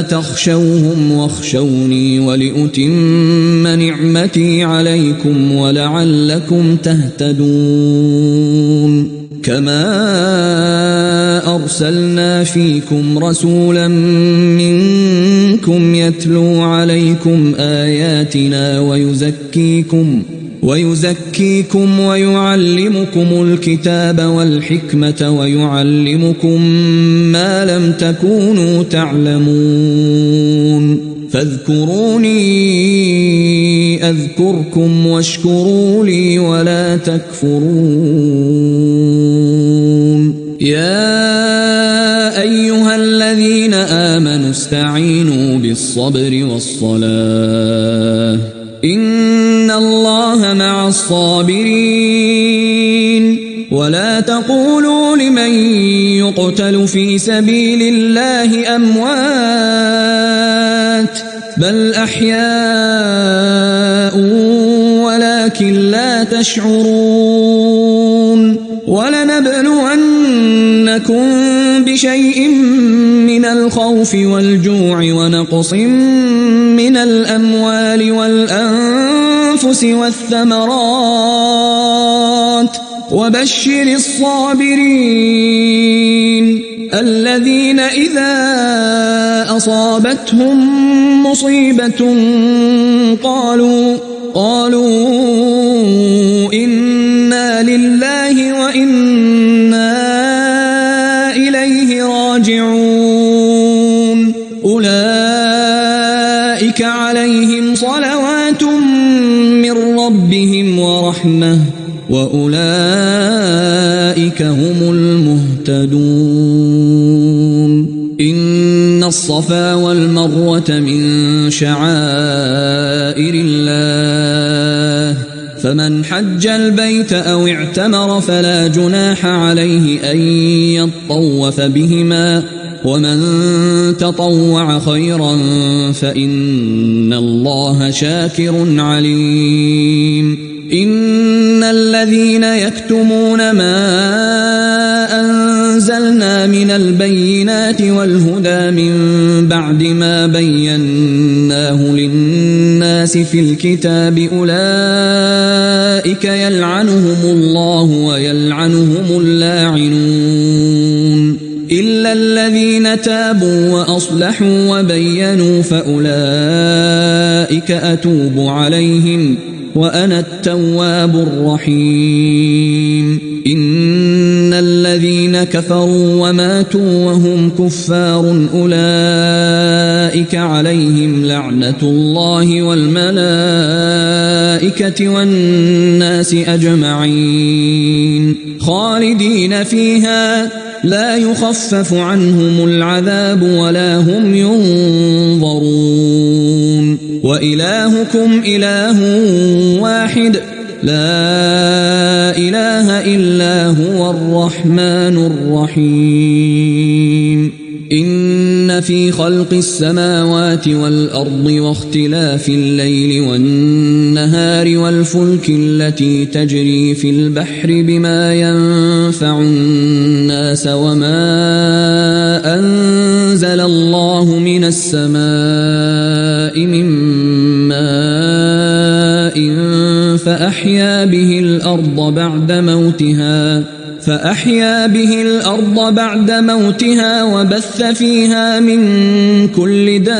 تخشوهم واخشوني ولأتم نعمتي عليكم ولعلكم تهتدون كما أرسلنا فيكم رسولا منكم يتلو عليكم آياتنا ويزكيكم ويعلمكم الكتاب والحكمة ويعلمكم ما لم تكونوا تعلمون فاذكروني أذكركم واشكروا لي ولا تكفرون يا أيها الذين آمنوا استعينوا بالصبر والصلاة إن الله مع الصابرين ولا تقولوا لمن يقتل في سبيل الله أموات بل أحياء ولكن لا تشعرون ولنبلونكم بشيء من الخوف والجوع ونقص من الأموال والأنفس والثمرات وبشر الصابرين الذين إذا أصابتهم مصيبة قالوا إنا لله وإنا إليه راجعون أولئك عليهم صلوات من ربهم ورحمة وأولئك هم المهتدون إن الصفا والمروة من شعائر الله فمن حج البيت أو اعتمر فلا جناح عليه أن يطوف بهما ومن تطوع خيرا فإن الله شاكر عليم إن الذين يكتمون ما أنزلنا من البينات والهدى من بعد ما بيناه للناس في الكتاب أولئك يلعنهم الله ويلعنهم اللاعنون إلا الذين تابوا وأصلحوا وبينوا فأولئك أتوب عليهم وأنا التواب الرحيم إن الذين كفروا وماتوا وهم كفار أولئك عليهم لعنة الله والملائكة والناس أجمعين خالدين فيها لا يخفف عنهم العذاب ولا هم ينظرون وإلهكم إله واحد لا إله إلا هو الرحمن الرحيم إن في خلق السماوات والأرض واختلاف الليل والنهار والفلك التي تجري في البحر بما ينفع الناس وما أنزل الله من السماء فأحيا به الأرض بعد موتها وبث فيها من كل دابة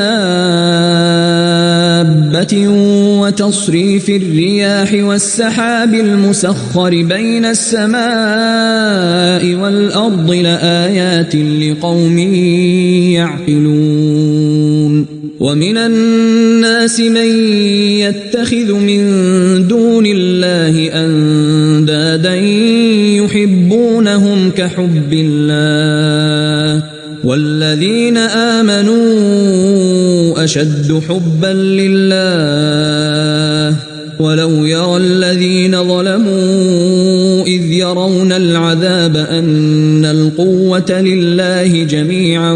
وتصريف الرياح والسحاب المسخر بين السماء والأرض لآيات لقوم يعقلون ومن الناس من يتخذ من دون الله أندادا يحبونهم كحب الله والذين آمنوا أشد حبا لله ولو يرى الذين ظلموا إذ يرون العذاب أن القوة لله جميعا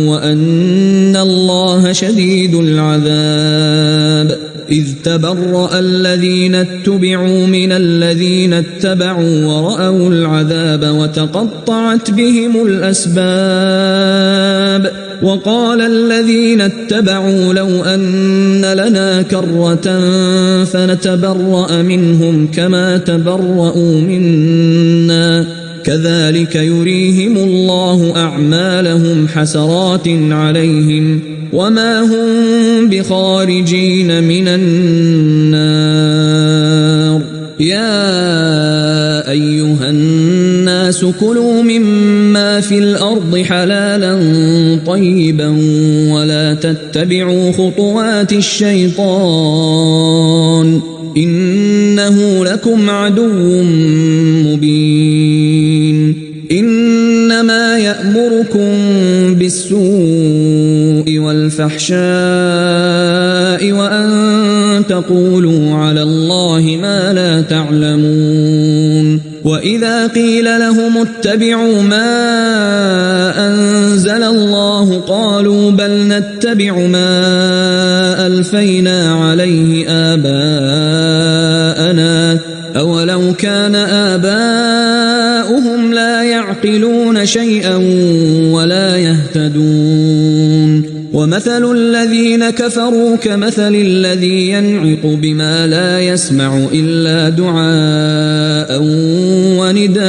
وأن الله شديد العذاب إذ تبرأ الذين اتبعوا من الذين اتبعوا ورأوا العذاب وتقطعت بهم الأسباب وقال الذين اتبعوا لو أن لنا كرة فنتبرأ منهم كما تبرأوا منا كذلك يريهم الله أعمالهم حسرات عليهم وما هم بخارجين من النار يا أيها الناس كلوا مما في الأرض حلالا طيبا ولا تتبعوا خطوات الشيطان إنه لكم عدو مبين إنما يأمركم بالسوء والفحشاء وأن تقولوا على الله ما لا تعلمون وإذا قيل لهم اتبعوا ما أنزل الله قالوا بل نتبع ما ألفينا عليه آباءنا أولو كان آباؤهم لا يعقلون شيئا ولا يهتدون ومثل الذين كفروا كمثل الذي ينعق بما لا يسمع إلا دعاء ونداء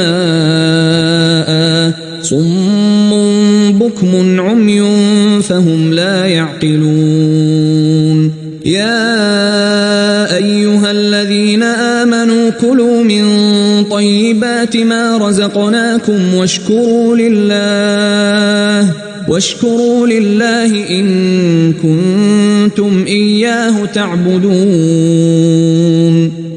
صم بكم عمي فهم لا يعقلون يا أيها الذين آمنوا كلوا من طيبات ما رزقناكم واشكروا لله إن كنتم إياه تعبدون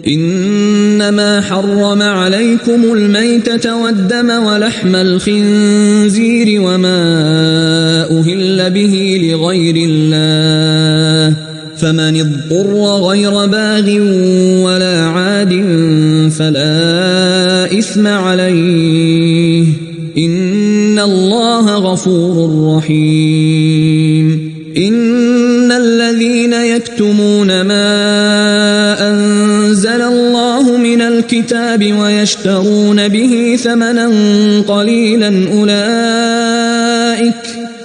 إنما حرم عليكم الميتة والدم ولحم الخنزير وما أهل به لغير الله فمن اضطر غير باغ ولا عاد فلا إثم عليه إن الله غفور رحيم إن الذين يكتمون ما أنزل الله من الكتاب ويشترون به ثمنا قليلا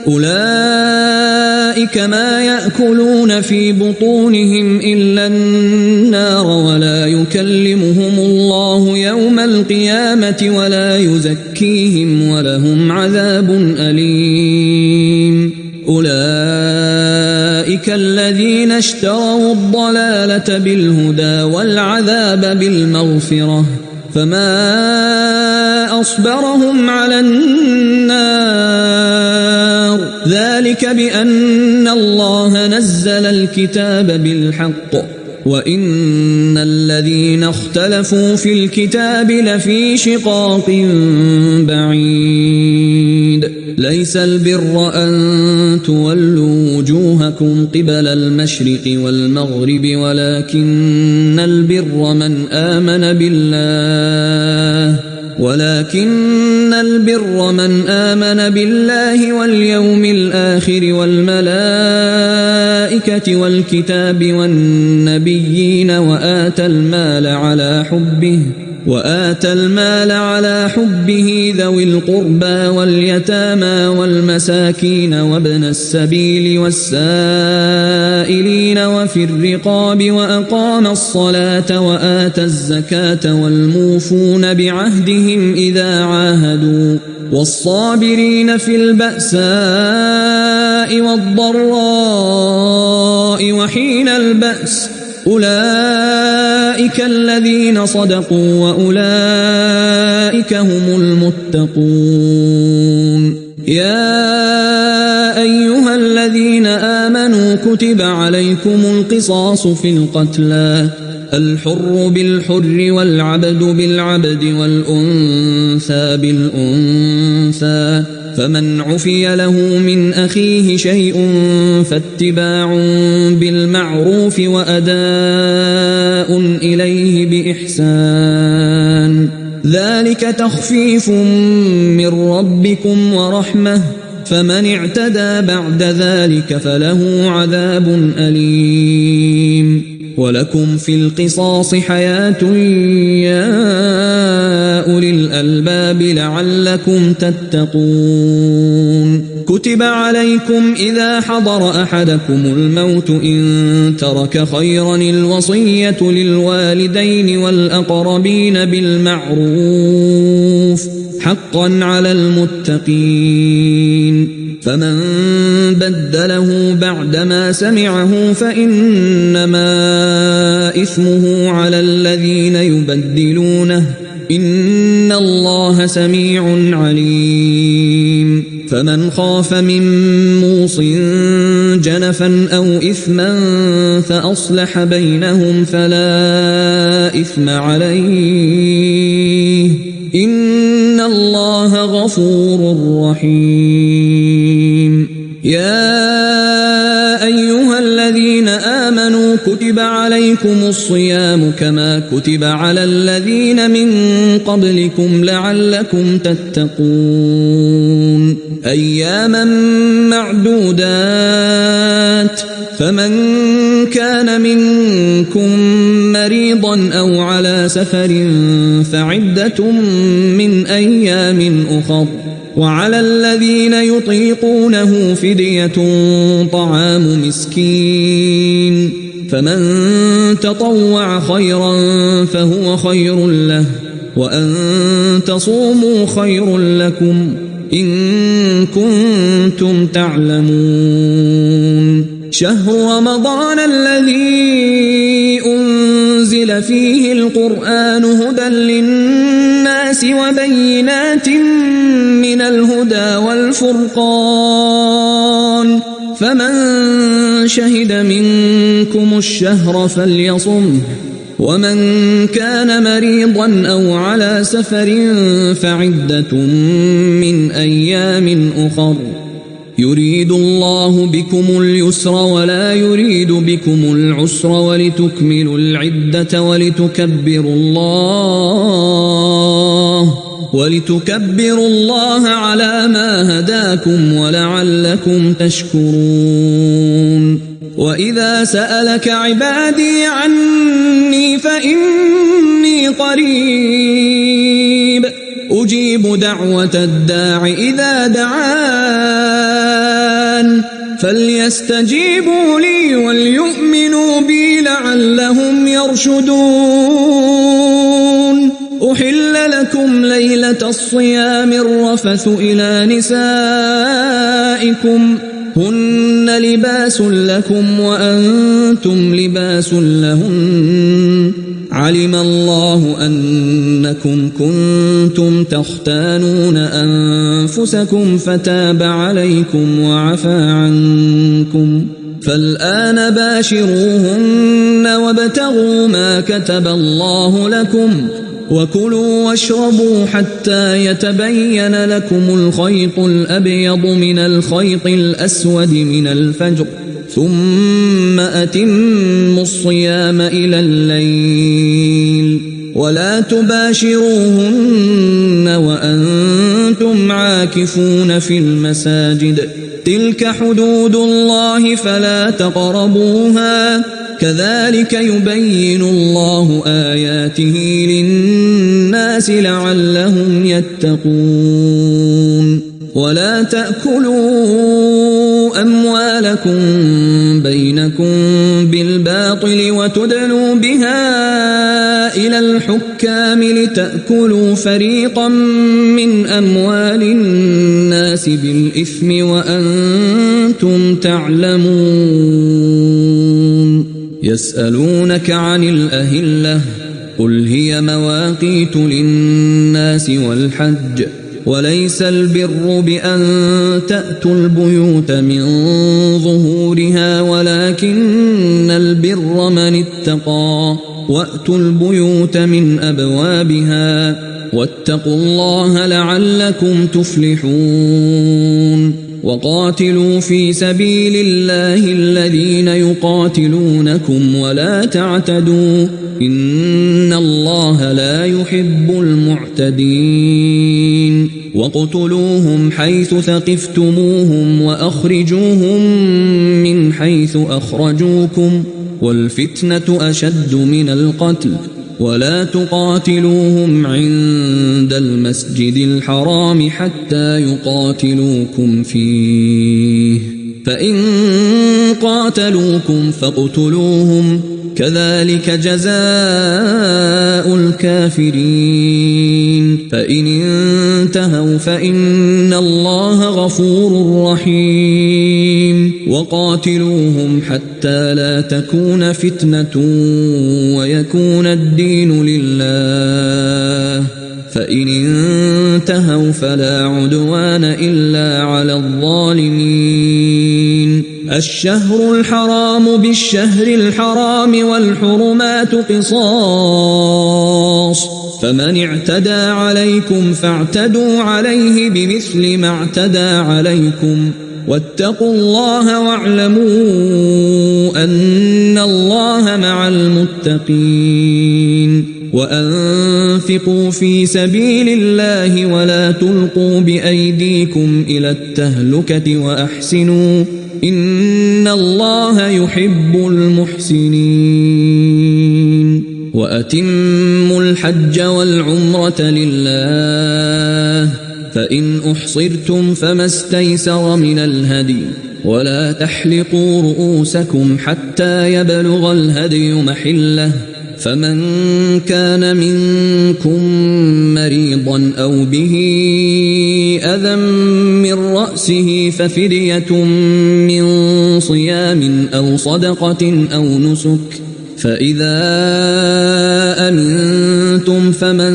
أولئك ما يأكلون في بطونهم إلا النار ولا يكلمهم الله يوم القيامة ولا يزكيهم ولهم عذاب أليم أولئك الذين اشتروا الضلالة بالهدى والعذاب بالمغفرة فما أصبرهم على النار ذلك بأن الله نزل الكتاب بالحق وإن الذين اختلفوا في الكتاب لفي شقاق بعيد ليس البر أن تولوا وجوهكم قبل المشرق والمغرب ولكن البر من آمن بالله واليوم الآخر والملائكة والكتاب والنبيين وآتى المال على حبه وآتى المال على حبه ذوي القربى واليتامى والمساكين وابن السبيل والسائلين وفي الرقاب وأقام الصلاة وآتى الزكاة والموفون بعهدهم إذا عاهدوا والصابرين في البأساء والضراء وحين البأس أولئك الذين صدقوا وأولئك هم المتقون. يا أيها الذين آمنوا كتب عليكم القصاص في القتلى الحر بالحر والعبد بالعبد والأنثى بالأنثى فمن عفي له من أخيه شيء فاتباع بالمعروف وأداء إليه بإحسان ذلك تخفيف من ربكم ورحمة فمن اعتدى بعد ذلك فله عذاب أليم. ولكم في القصاص حياة يا أولي الألباب لعلكم تتقون. كتب عليكم إذا حضر أحدكم الموت إن ترك خيرا الوصية للوالدين والأقربين بالمعروف حقا على المتقين. فمن بدله بعدما سمعه فإنما إثمه على الذين يبدلونه إن الله سميع عليم. فمن خاف من موص جنفا أو إثما فأصلح بينهم فلا إثم عليه إن الله غفور رحيم. يا أيها الذين آمنوا كتب عليكم الصيام كما كتب على الذين من قبلكم لعلكم تتقون. أياما معدودات فمن كان منكم مريضا أو على سفر فعدة من أيام أخر وعلى الذين يطيقونه فدية طعام مسكين فمن تطوع خيرا فهو خير له وأن تصوموا خير لكم إن كنتم تعلمون. شهر رمضان الذي أنزل فيه القرآن هدى للناس وبينات من الهدى والفرقان فمن شهد منكم الشهر فليصمه ومن كان مريضا أو على سفر فعدة من أيام أخر يريد الله بكم اليسر ولا يريد بكم العسر ولتكملوا العدة ولتكبروا الله على ما هداكم ولعلكم تشكرون. وإذا سألك عبادي عني فإني قريب أجيب دعوة الداع إذا دعان فليستجيبوا لي وليؤمنوا بي لعلهم يرشدون. أحل لكم ليلة الصيام الرفث إلى نسائكم هن لباس لكم وأنتم لباس لهن علم الله أنكم كنتم تختانون أنفسكم فتاب عليكم وعفى عنكم فالآن باشروهن وابتغوا ما كتب الله لكم وكلوا واشربوا حتى يتبين لكم الخيط الأبيض من الخيط الأسود من الفجر ثم أتموا الصيام إلى الليل ولا تباشروهن وأنتم عاكفون في المساجد تلك حدود الله فلا تقربوها كذلك يبين الله آياته للناس لعلهم يتقون ولا تأكلوا أموالكم بينكم بالباطل وتدلوا بها إلى الحكام لتأكلوا فريقا من أموال الناس بالإثم وأنتم تعلمون يسألونك عن الأهلة قل هي مواقيت للناس والحج وليس البر بأن تأتوا البيوت من ظهورها ولكن البر من اتقى وأتوا البيوت من أبوابها واتقوا الله لعلكم تفلحون وقاتلوا في سبيل الله الذين يقاتلونكم ولا تعتدوا إن الله لا يحب المعتدين واقتلوهم حيث ثقفتموهم وأخرجوهم من حيث أخرجوكم والفتنة أشد من القتل ولا تقاتلوهم عند المسجد الحرام حتى يقاتلوكم فيه فإن قاتلوكم فاقتلوهم كذلك جزاء الكافرين فإن انتهوا فإن الله غفور رحيم وقاتلوهم حتى لا تكون فتنة ويكون الدين لله فإن انتهوا فلا عدوان إلا على الظالمين الشهر الحرام بالشهر الحرام والحرمات قصاص فمن اعتدى عليكم فاعتدوا عليه بمثل ما اعتدى عليكم واتقوا الله واعلموا أن الله مع المتقين وأنفقوا في سبيل الله ولا تلقوا بأيديكم إلى التهلكة وأحسنوا إن الله يحب المحسنين وأتموا الحج والعمرة لله فإن أحصرتم فما استيسر من الهدي ولا تحلقوا رؤوسكم حتى يبلغ الهدي محله فمن كان منكم مريضا أو به أذى من رأسه ففدية من صيام أو صدقة أو نسك فإذا أمنتم فمن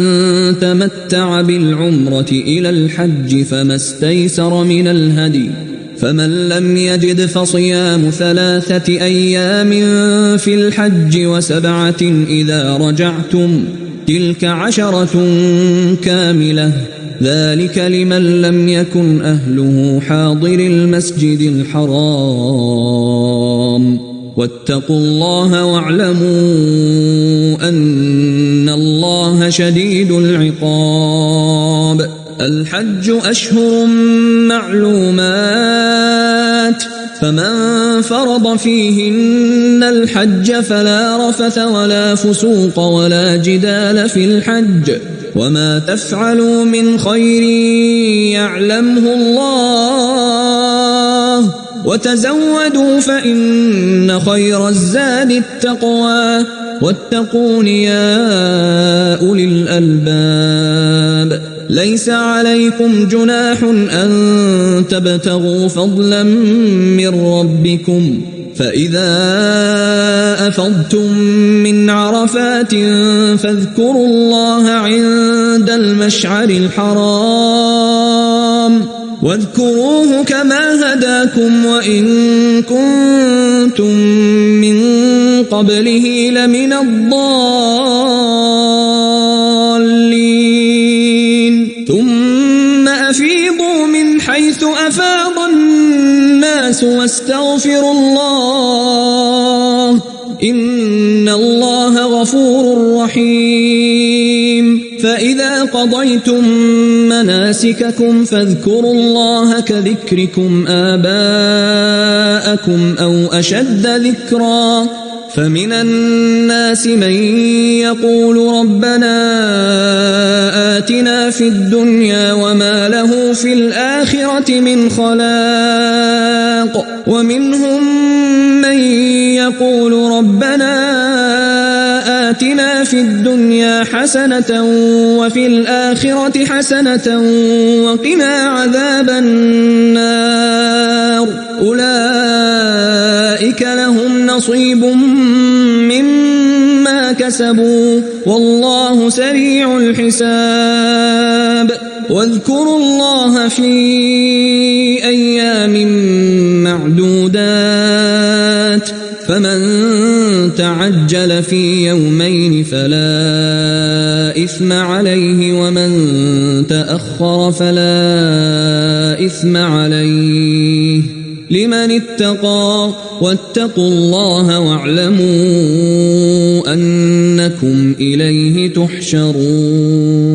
تمتع بالعمرة إلى الحج فما استيسر من الهدي فمن لم يجد فصيام 3 أيام في الحج و7 إذا رجعتم تلك 10 كاملة ذلك لمن لم يكن أهله حاضر المسجد الحرام واتقوا الله واعلموا أن الله شديد العقاب الحج أشهر معلومات فمن فرض فيهن الحج فلا رفث ولا فسوق ولا جدال في الحج وما تفعلوا من خير يعلمه الله وتزودوا فإن خير الزاد التقوى واتقون يا أولي الألباب ليس عليكم جناح أن تبتغوا فضلا من ربكم فإذا أفضتم من عرفات فاذكروا الله عند المشعر الحرام واذكروه كما هداكم وإن كنتم من قبله لمن الضالين ثم أفيضوا من حيث أفاض الناس واستغفروا الله إن الله غفور رحيم فإذا قضيتم مناسككم فاذكروا الله كذكركم آباءكم أو أشد ذكرا فمن الناس من يقول ربنا آتنا في الدنيا وما له في الآخرة من خلاق ومنهم من يقول ربنا آتنا في الدنيا حسنة وفي الآخرة حسنة وقنا عذاب النار أولئك لهم نصيب مما كسبوا والله سريع الحساب واذكروا الله في أيام معدودات فمن تعجل في يومين فلا إثم عليه ومن تأخر فلا إثم عليه لمن اتقى واتقوا الله واعلموا أنكم إليه تحشرون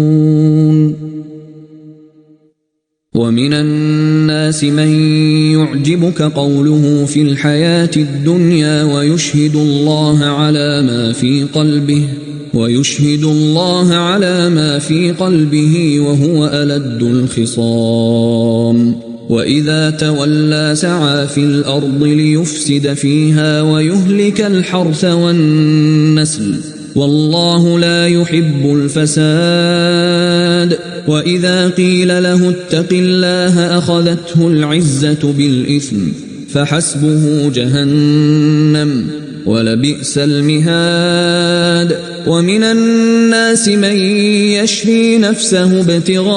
ومن الناس من يعجبك قوله في الحياة الدنيا ويشهد الله على ما في قلبه وهو ألد الخصام وإذا تولى سعى في الأرض ليفسد فيها ويهلك الحرث والنسل والله لا يحب الفساد وإذا قيل له اتق الله أخذته العزة بالإثم فحسبه جهنم ولبئس المهاد ومن الناس من يشري نفسه ابتغاء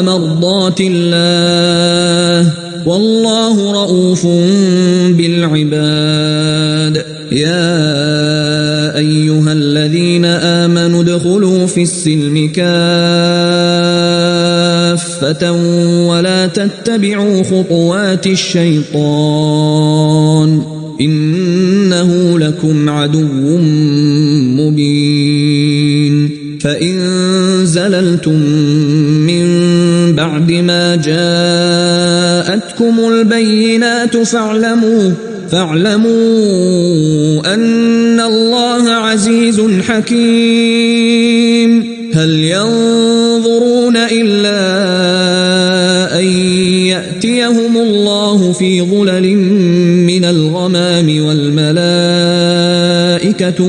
مرضات الله والله رؤوف بالعباد يا أيها الذين آمنوا ادخلوا في السلم كافة ولا تتبعوا خطوات الشيطان إنه لكم عدو مبين فإن زللتم من بعد ما جاءتكم البينات فاعلموا أن الله عزيز حكيم هل ينظرون إلا أن يأتيهم الله في ظلل من الغمام والملائكة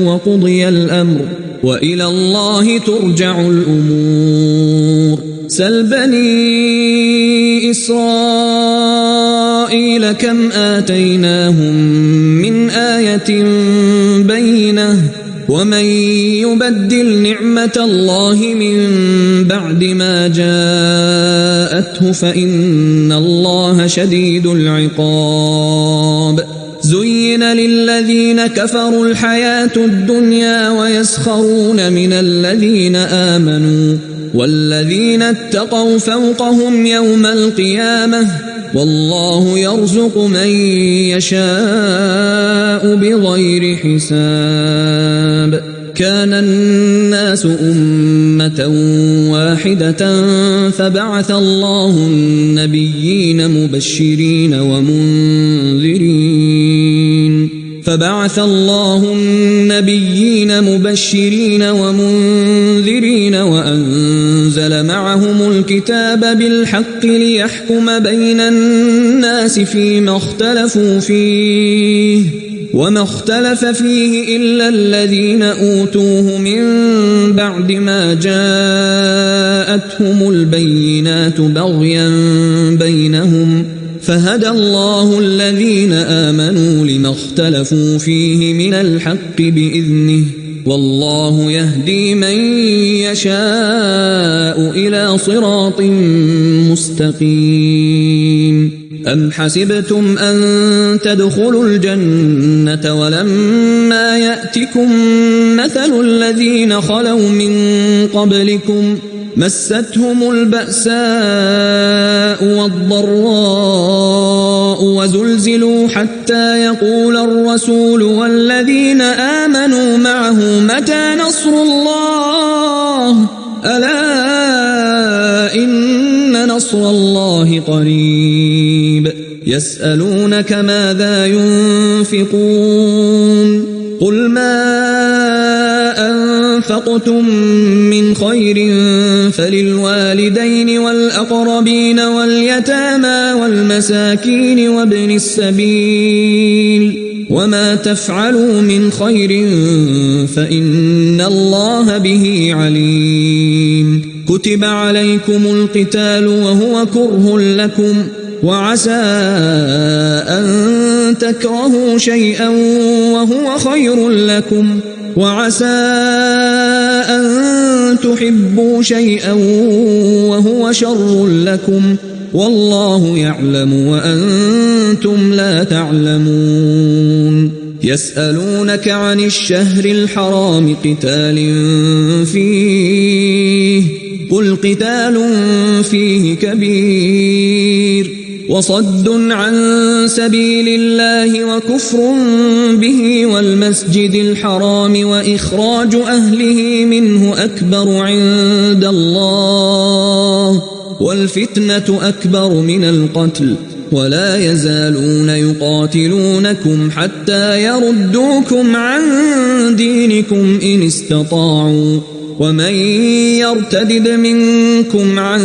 وقضي الأمر وإلى الله ترجع الأمور سل بني إسرائيل كم آتيناهم من آية بينة ومن يبدل نعمة الله من بعد ما جاءته فإن الله شديد العقاب زين للذين كفروا الحياة الدنيا ويسخرون من الذين آمنوا والذين اتقوا فوقهم يوم القيامة والله يرزق من يشاء بغير حساب كان الناس أمة واحدة فبعث الله النبيين مبشرين ومنذرين وأنزل معهم الكتاب بالحق ليحكم بين الناس فيما اختلفوا فيه وما اختلف فيه إلا الذين أوتوه من بعد ما جاءتهم البينات بغيا بينهم فهدى الله الذين آمنوا لما اختلفوا فيه من الحق بإذنه والله يهدي من يشاء إلى صراط مستقيم أم حسبتم أن تدخلوا الجنة ولما يأتكم مثل الذين خلوا من قبلكم مستهم البأساء والضراء وزلزلوا حتى يقول الرسول والذين آمنوا معه متى نصر الله ألا إن نصر الله قريب يسألونك ماذا ينفقون قل ما أنفقتم من خير فللوالدين والأقربين واليتامى والمساكين وابن السبيل وما تفعلوا من خير فإن الله به عليم كتب عليكم القتال وهو كره لكم وعسى أن تكرهوا شيئا وهو خير لكم وعسى أن تحبوا شيئا وهو شر لكم والله يعلم وأنتم لا تعلمون يسألونك عن الشهر الحرام قتال فيه قل قتال فيه كبير وصد عن سبيل الله وكفر به والمسجد الحرام وإخراج أهله منه أكبر عند الله والفتنة أكبر من القتل ولا يزالون يقاتلونكم حتى يردوكم عن دينكم إن استطاعوا ومن يرتدد منكم عن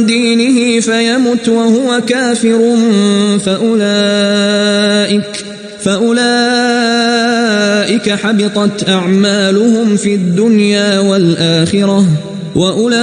دينه فيمت وهو كافر فأولئك حبطت أعمالهم في الدنيا والآخرة وأولئك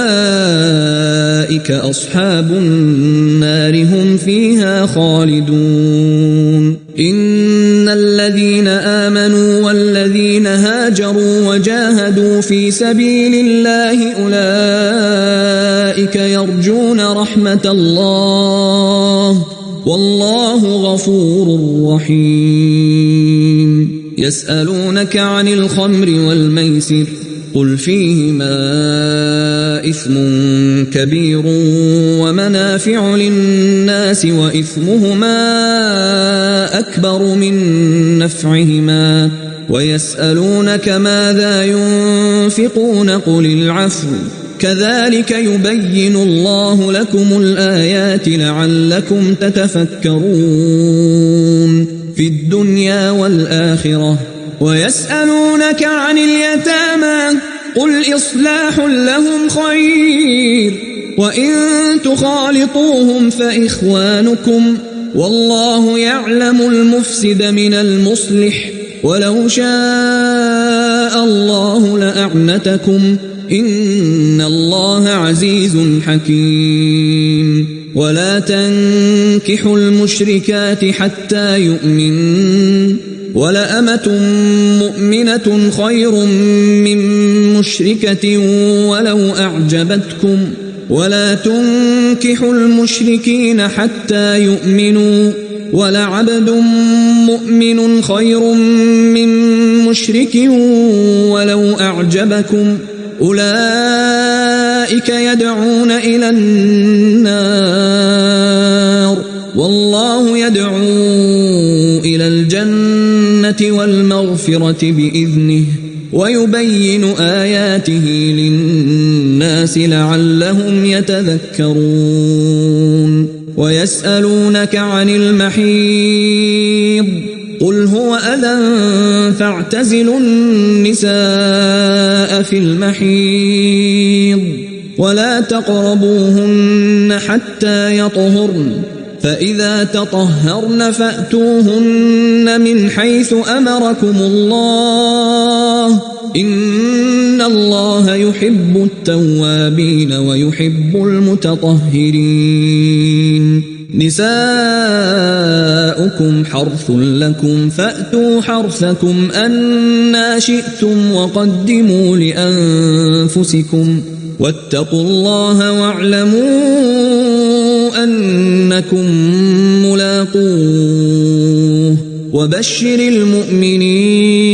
أصحاب النار هم فيها خالدون إن الذين آمنوا والذين هاجروا وجاهدوا في سبيل الله أولئك يرجون رحمة الله والله غفور رحيم يسألونك عن الخمر والميسر قل فيهما إثم كبير ومنافع للناس وإثمهما أكبر من نفعهما ويسألونك ماذا ينفقون قل العفو كذلك يبين الله لكم الآيات لعلكم تتفكرون في الدنيا والآخرة ويسألونك عن اليتامى قل إصلاح لهم خير وإن تخالطوهم فإخوانكم والله يعلم المفسد من المصلح ولو شاء الله لأعنتكم إن الله عزيز حكيم ولا تنكحوا المشركات حتى يؤمنوا ولأمة مؤمنة خير من مشركة ولو أعجبتكم ولا تنكحوا المشركين حتى يؤمنوا ولعبد مؤمن خير من مشرك ولو أعجبكم أولئك يدعون إلى النار والله يدعو إلى الجنة والمغفرة بإذنه ويبين آياته للناس لعلهم يتذكرون ويسألونك عن المحيض قل هو أذى فاعتزلوا النساء في المحيض ولا تقربوهن حتى يطهرن فإذا تطهرن فأتوهن من حيث أمركم الله إن الله يحب التوابين ويحب المتطهرين نساؤكم حرث لكم فأتوا حرثكم أنا شئتم وقدموا لأنفسكم واتقوا الله واعلموا أنكم ملاقوه وبشر المؤمنين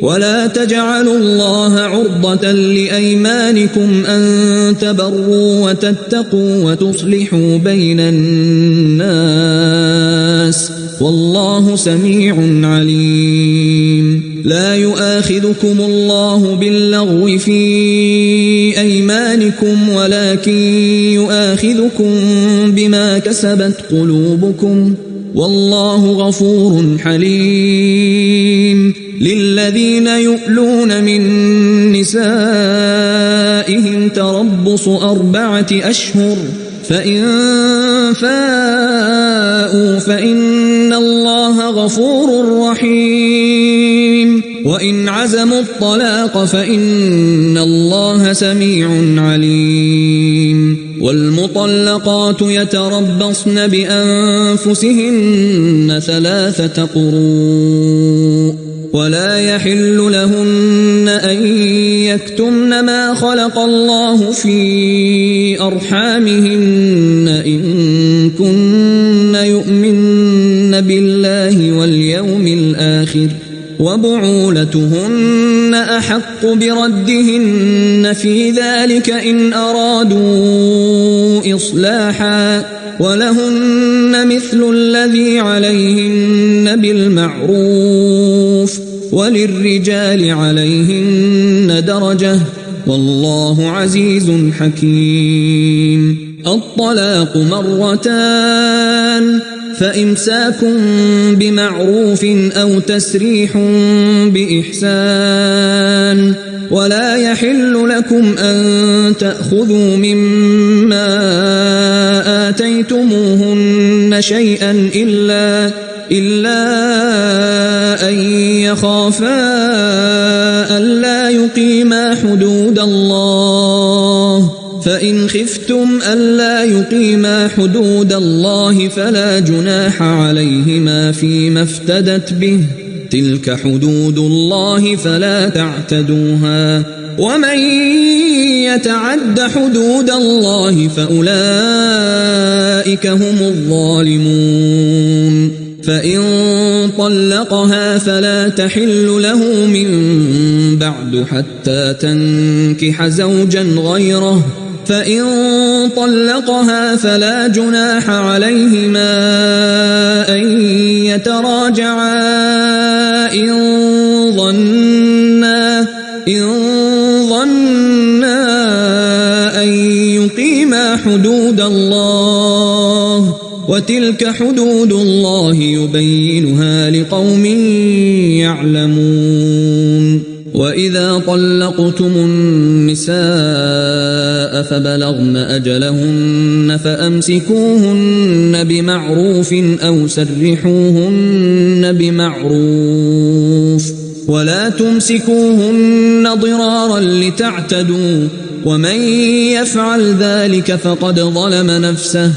ولا تجعلوا الله عرضة لأيمانكم أن تبروا وتتقوا وتصلحوا بين الناس والله سميع عليم لا يؤاخذكم الله باللغو في أيمانكم ولكن يؤاخذكم بما كسبت قلوبكم والله غفور حليم للذين يؤلون من نسائهم تربص 4 أشهر فإن فاءوا فإن الله غفور رحيم وإن عزموا الطلاق فإن الله سميع عليم والمطلقات يتربصن بأنفسهن 3 قروء ولا يحل لهن أن يكتمن ما خلق الله في أرحامهن إن كن يؤمن بالله واليوم الآخر وبعولتهن أحق بردهن في ذلك إن أرادوا إصلاحا ولهن مثل الذي عليهن بالمعروف وللرجال عليهن درجة والله عزيز حكيم الطلاق 2 فإمساك بمعروف أو تسريح بإحسان ولا يحل لكم أن تأخذوا مما آتيتموهن شيئا إلا أن يخافا ألا يقيما حدود الله فإن خفتم ألا يقيما حدود الله فلا جناح عليهما فيما افتدت به تلك حدود الله فلا تعتدوها ومن يتعد حدود الله فأولئك هم الظالمون فإن طلقها فلا تحل له من بعد حتى تنكح زوجا غيره فإن طلقها فلا جناح عليهما أن يتراجعا إن ظنا أن يقيما حدود الله وتلك حدود الله يبينها لقوم يعلمون وإذا طلقتم النساء فبلغن أجلهن فأمسكوهن بمعروف أو سرحوهن بمعروف ولا تمسكوهن ضرارا لتعتدوا ومن يفعل ذلك فقد ظلم نفسه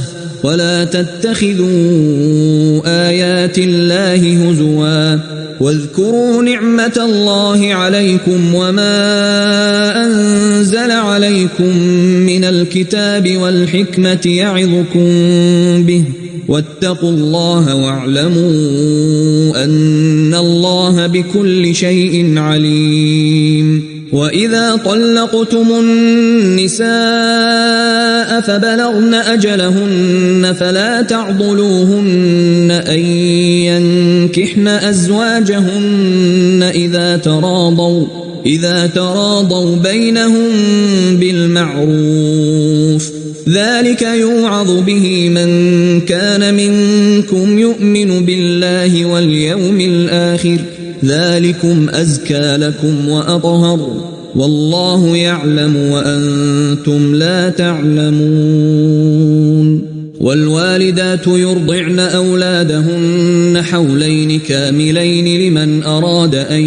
ولا تتخذوا آيات الله هزوا واذكروا نعمة الله عليكم وما أنزل عليكم من الكتاب والحكمة يعظكم به واتقوا الله واعلموا أن الله بكل شيء عليم وإذا طلقتم النساء فبلغن أجلهن فلا تعضلوهن أن ينكحن أزواجهن إذا تراضوا بينهم بالمعروف ذلك يوعظ به من كان منكم يؤمن بالله واليوم الآخر ذلكم أزكى لكم وأطهر والله يعلم وأنتم لا تعلمون والوالدات يرضعن أولادهن حولين كاملين لمن أراد أن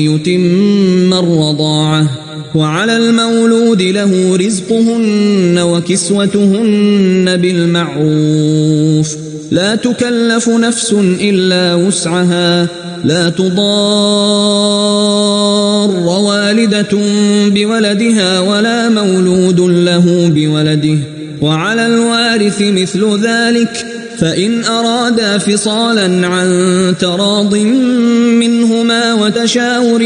يتم الرضاعة وعلى المولود له رزقهن وكسوتهن بالمعروف لا تكلف نفس إلا وسعها لا تضار والدة بولدها ولا مولود له بولده وعلى الوارث مثل ذلك فإن أرادا فصالا عن تراض منهما وتشاور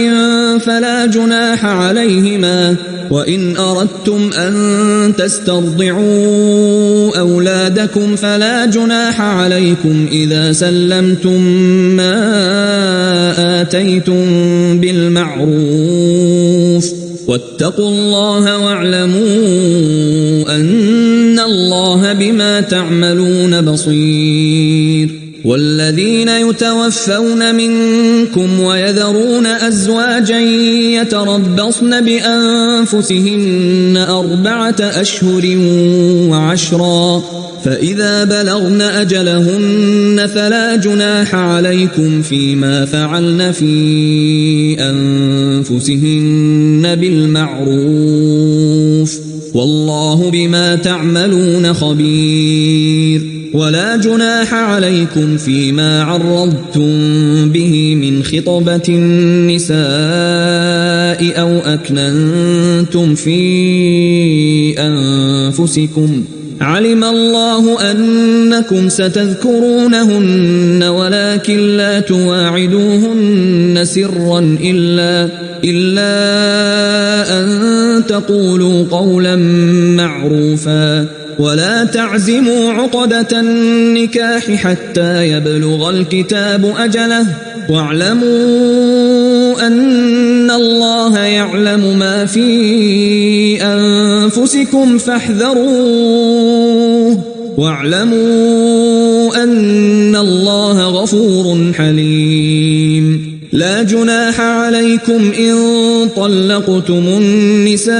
فلا جناح عليهما وإن أردتم أن تسترضعوا أولادكم فلا جناح عليكم إذا سلمتم ما آتيتم بالمعروف واتقوا الله واعلموا أن الله بما تعملون بصير والذين يتوفون منكم ويذرون أزواجا يتربصن بأنفسهن 4 أشهر وعشرا فإذا بلغن أجلهن فلا جناح عليكم فيما فعلن في أنفسهن بالمعروف والله بما تعملون خبير ولا جناح عليكم فيما عرضتم به من خطبة النساء أو أكننتم في أنفسكم علم الله أنكم ستذكرونهن ولكن لا تواعدوهن سرا إلا أن تقولوا قولا معروفا ولا تعزموا عقدة النكاح حتى يبلغ الكتاب أجله واعلموا أن الله يعلم ما في أنفسكم فاحذروه واعلموا أن الله غفور حليم لا جناح عليكم إن طلقتم النساء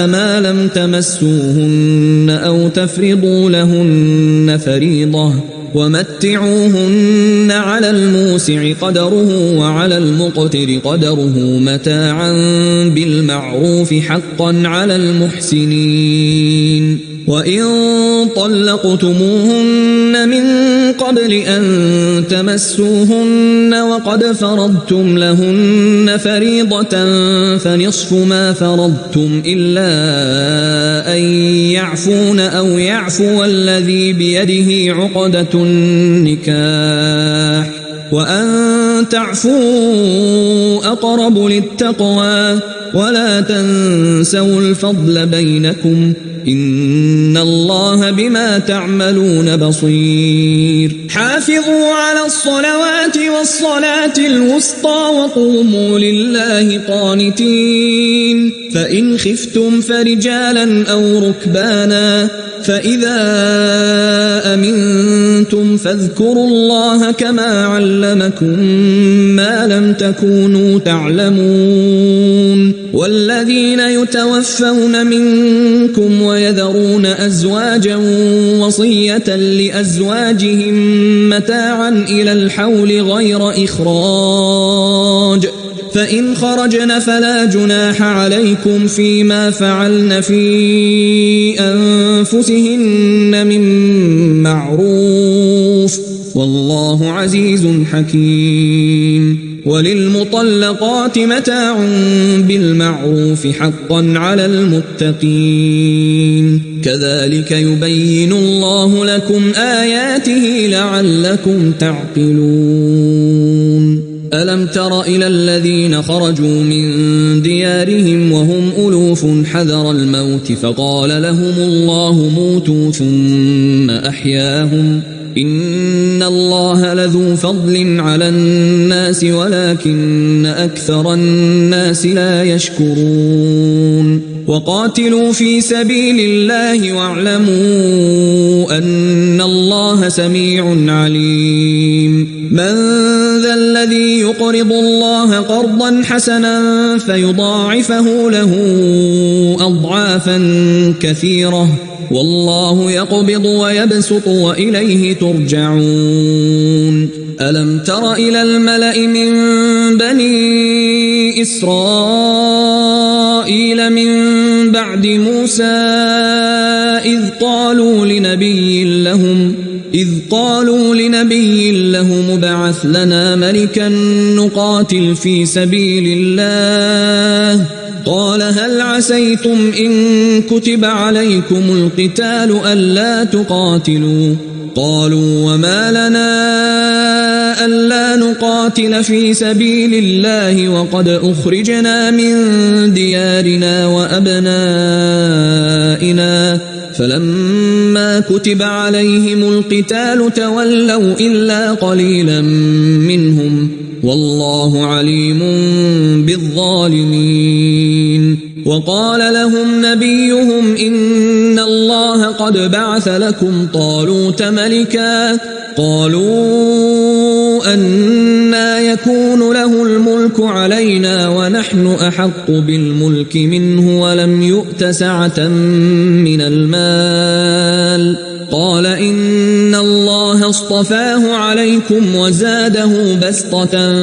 ما لم تمسوهن أو تفرضوا لهن فريضة ومتعوهن على الموسع قدره وعلى المقتر قدره متاعا بالمعروف حقا على المحسنين وإن طلقتموهن من قبل أن تمسوهن وقد فرضتم لهن فريضة فنصف ما فرضتم إلا أن يعفون أو يعفو الذي بيده عقدة النكاح وأن تعفوا أقرب للتقوى ولا تنسوا الفضل بينكم إن الله بما تعملون بصير حافظوا على الصلوات والصلاة الوسطى وقوموا لله قانتين فإن خفتم فرجالا أو ركبانا فإذا أمنتم فاذكروا الله كما علمكم ما لم تكونوا تعلمون والذين يتوفون منكم ويذرون أزواجا وصية لأزواجهم متاعا إلى الحول غير إخراج فإن خرجن فلا جناح عليكم فيما فعلن في أنفسهن من معروف والله عزيز حكيم وللمطلقات متاع بالمعروف حقا على المتقين كذلك يبين الله لكم آياته لعلكم تعقلون ألم تر إلى الذين خرجوا من ديارهم وهم ألوف حذر الموت فقال لهم الله موتوا ثم أحياهم إن الله لذو فضل على الناس ولكن أكثر الناس لا يشكرون وقاتلوا في سبيل الله واعلموا أن الله سميع عليم من ذا الذي يقرض الله قرضا حسنا فيضاعفه له أضعافا كثيرة والله يقبض ويبسط وإليه ترجعون ألم تر إلى الملأ من بني إسرائيل من بعد موسى إذ قالوا لنبي لهم ابعث لنا ملكا نقاتل في سبيل الله قال هل عسيتم إن كتب عليكم القتال ألا تقاتلوا قالوا وما لنا ألا نقاتل في سبيل الله وقد أخرجنا من ديارنا وأبنائنا فلما كتب عليهم القتال تولوا إلا قليلا منهم والله عليم بالظالمين. وقال لهم نبيهم إن الله قد بعث لكم طالوت ملكا قالوا أنى يكون له الملك علينا ونحن أحق بالملك منه ولم يؤت سعة من المال قال إن الله اصطفاه عليكم وزاده بسطة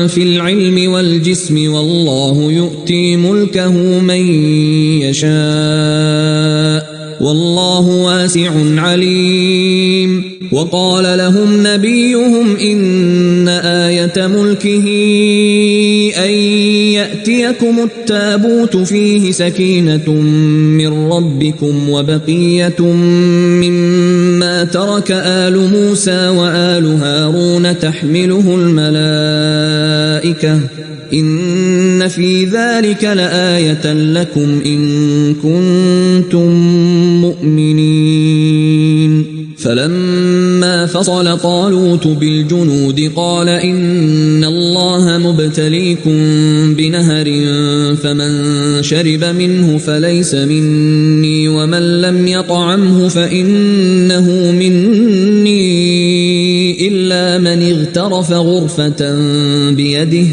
في العلم والجسم والله يؤتي ملكه من يشاء والله واسع عليم. وقال لهم نبيهم إن آية ملكه أن يأتيكم التابوت فيه سكينة من ربكم وبقية مما ترك آل موسى وآل هارون تحمله الملائكة إن في ذلك لآية لكم إن كنتم مؤمنين. فلما فصل طالوت بالجنود قال إن الله مبتليكم بنهر فمن شرب منه فليس مني ومن لم يطعمه فإنه مني إلا من اغترف غرفة بيده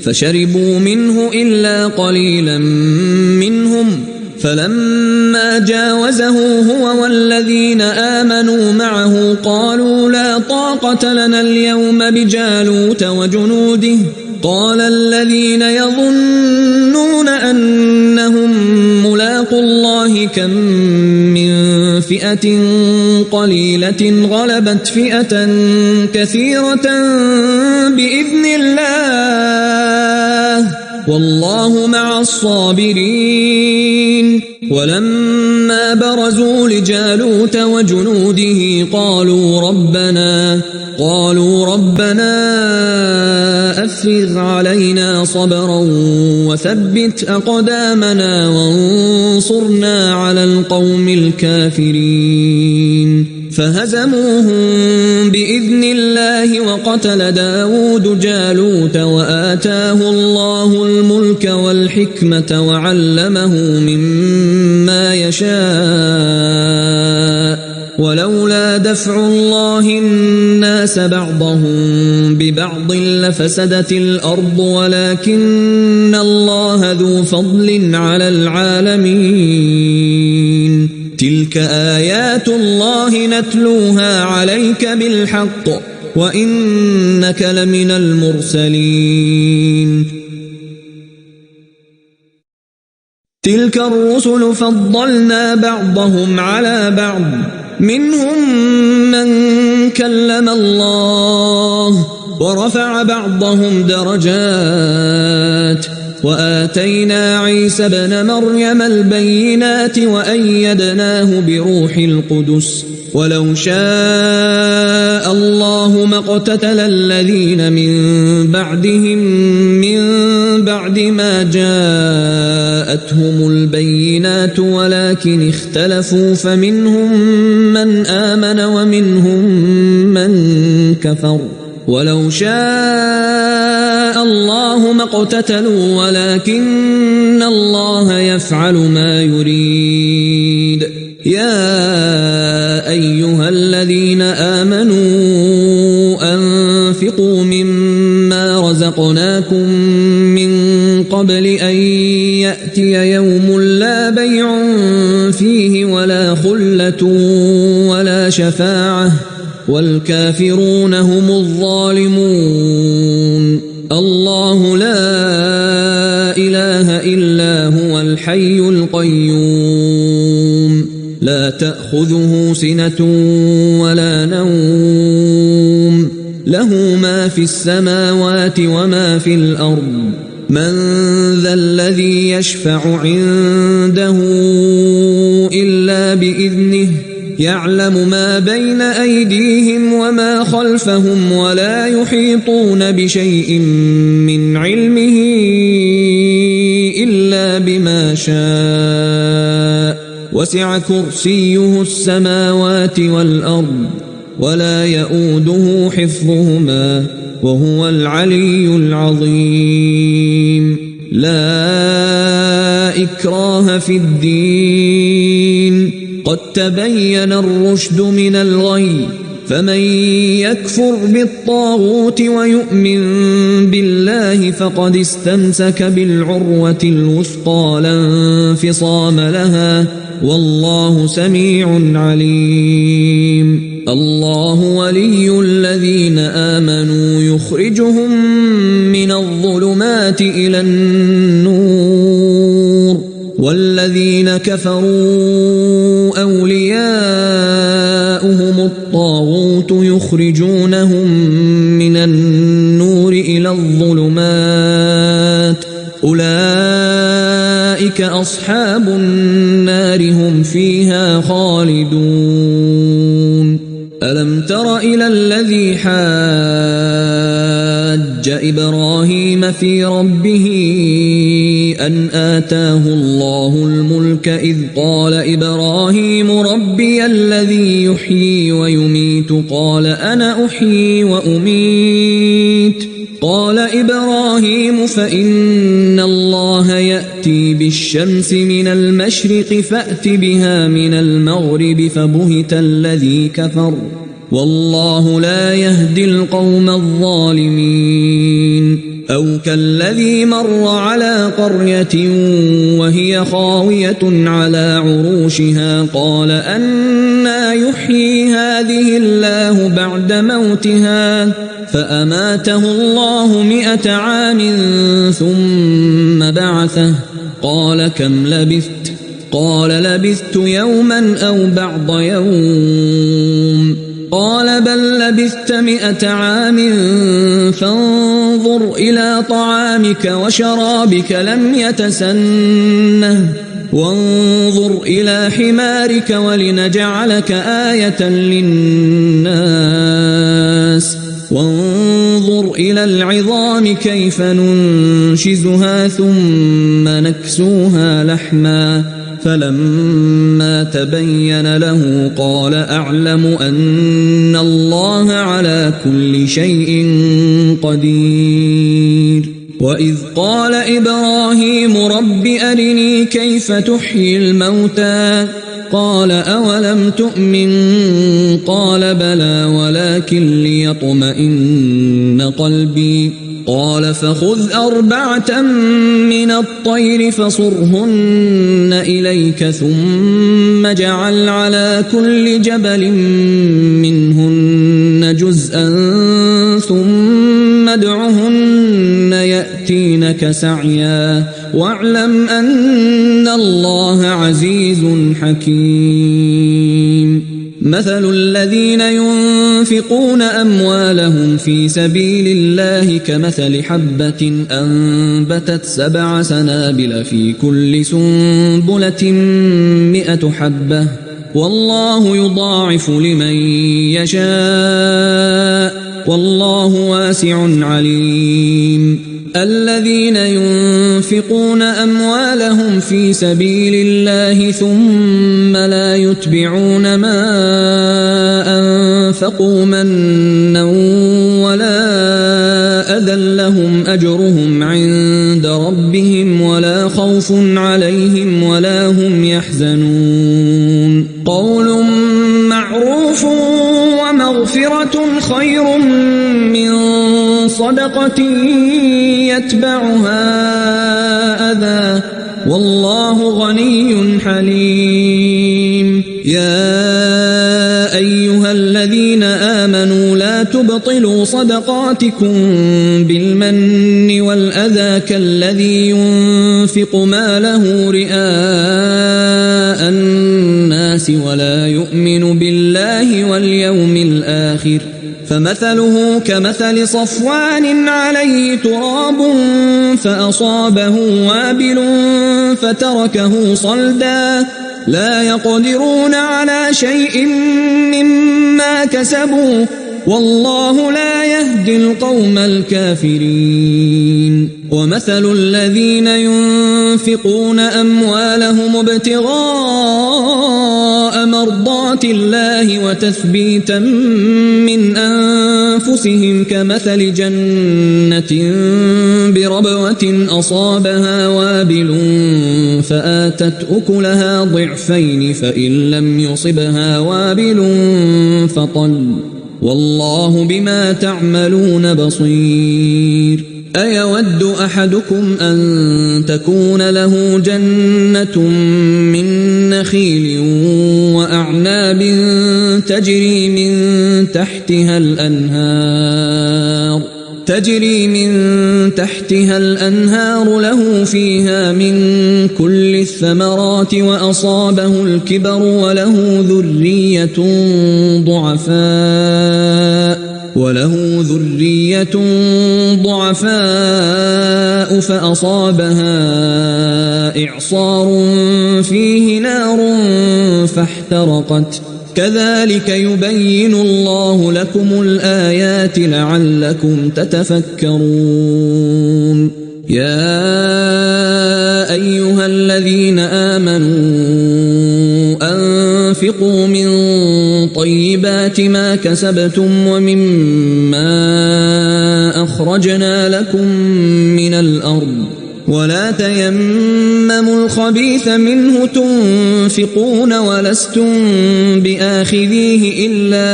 فشربوا منه إلا قليلا منهم فلما جاوزه هو والذين آمنوا معه قالوا لا طاقة لنا اليوم بجالوت وجنوده قال الذين يظنون أنهم ملاقو الله كم من فئة قليلة غلبت فئة كثيرة بإذن الله والله مع الصابرين. ولما برزوا لجالوت وجنوده قالوا ربنا أفرغ علينا صبرا وثبت أقدامنا وانصرنا على القوم الكافرين. فهزموهم بإذن الله وقتل داود جالوت وآتاه الله الملك والحكمة وعلمه مما يشاء ولولا دفع الله الناس بعضهم ببعض لفسدت الأرض ولكن الله ذو فضل على العالمين. تلك آيات الله نتلوها عليك بالحق وإنك لمن المرسلين. تلك الرسل فضلنا بعضهم على بعض منهم من كلم الله ورفع بعضهم درجات وآتينا عيسى ابن مريم البينات وأيدناه بروح القدس ولو شاء الله ما اقتتل الذين من بعدهم من بعد ما جاءتهم البينات ولكن اختلفوا فمنهم من آمن ومنهم من كفر ولو شاء الله ما اقتتلوا ولكن الله يفعل ما يريد. يا أيها الذين آمنوا أنفقوا مما رزقناكم من قبل أن يأتي يوم لا بيع فيه ولا خلة ولا شفاعة والكافرون هم الظالمون. الله لا إله إلا هو الحي القيوم لا تأخذه سنة ولا نوم له ما في السماوات وما في الأرض من ذا الذي يشفع عنده إلا بإذنه يعلم ما بين أيديهم وما خلفهم ولا يحيطون بشيء من علمه إلا بما شاء وسع كرسيه السماوات والأرض ولا يؤوده حفظهما وهو العلي العظيم. لا إكراه في الدين قد تبين الرشد من الغي فمن يكفر بالطاغوت ويؤمن بالله فقد استمسك بالعروة الوثقى لا انفصام لها والله سميع عليم. الله ولي الذين آمنوا يخرجهم من الظلمات إلى النور والذين كفروا أولياؤهم الطاغوت يخرجونهم من النور إلى الظلمات أولئك أصحاب النار هم فيها خالدون. ألم تر إلى الذي حاج إبراهيم في ربه أن آتاه الله الملك إذ قال إبراهيم ربي الذي يحيي ويميت قال أنا أحيي وأميت قال إبراهيم فإن الله يأتي بالشمس من المشرق فأت بها من المغرب فبهت الذي كفر والله لا يهدي القوم الظالمين. أو كالذي مر على قرية وهي خاوية على عروشها قال أنى يحيي هذه الله بعد موتها فأماته الله 100 عام ثم بعثه قال كم لبثت قال لبثت يوما أو بعض يوم قال بل لبثت 100 عام فانظر إلى طعامك وشرابك لم يتسنه وانظر إلى حمارك ولنجعلك آية للناس وانظر إلى العظام كيف ننشزها ثم نكسوها لحما فلما تبين له قال أعلم أن الله على كل شيء قدير. وإذ قال إبراهيم رب أرني كيف تحيي الموتى قال أولم تؤمن قال بلى ولكن ليطمئن قلبي قال فخذ 4 من الطير فصرهن إليك ثم اجعل على كل جبل منهن جزءا ثم ادعهن يأتينك سعيا واعلم أن الله عزيز حكيم. مثل الذين ينفقون أموالهم في سبيل الله كمثل حبة أنبتت 7 سنابل في كل سنبلة 100 حبة والله يضاعف لمن يشاء والله واسع عليم. الذين ينفقون أموالهم في سبيل الله ثم لا يتبعون ما أنفقوا منا ولا أذى لهم أجرهم عند ربهم ولا خوف عليهم ولا هم يحزنون. قول معروف ومغفرة خير من صدقة يتبعها أذى والله غني حليم. يا أيها الذين آمنوا لا تبطلوا صدقاتكم بالمن والأذى كالذي ينفق ماله رئاء الناس ولا يؤمن بالله واليوم الآخر فمثله كمثل صفوان عليه تراب فأصابه وابل فتركه صلدا لا يقدرون على شيء مما كسبوا والله لا يهدي القوم الكافرين ومثل الذين ينفقون أموالهم ابتغاء مرضات الله وتثبيتا من أنفسهم كمثل جنة بربوة أصابها وابل فآتت أكلها ضعفين فإن لم يصبها وابل فطل والله بما تعملون بصير أيود أحدكم أن تكون له جنة من نخيل وأعناب تجري من تحتها الأنهار له فيها من كل الثمرات وأصابه الكبر وله ذرية ضعفاء فأصابها إعصار فيه نار فاحترقت كذلك يبين الله لكم الآيات لعلكم تتفكرون يا أيها الذين آمنوا أنفقوا من طيبات ما كسبتم ومما أخرجنا لكم من الأرض ولا تيمموا الخبيث منه تنفقون ولستم بآخذيه إلا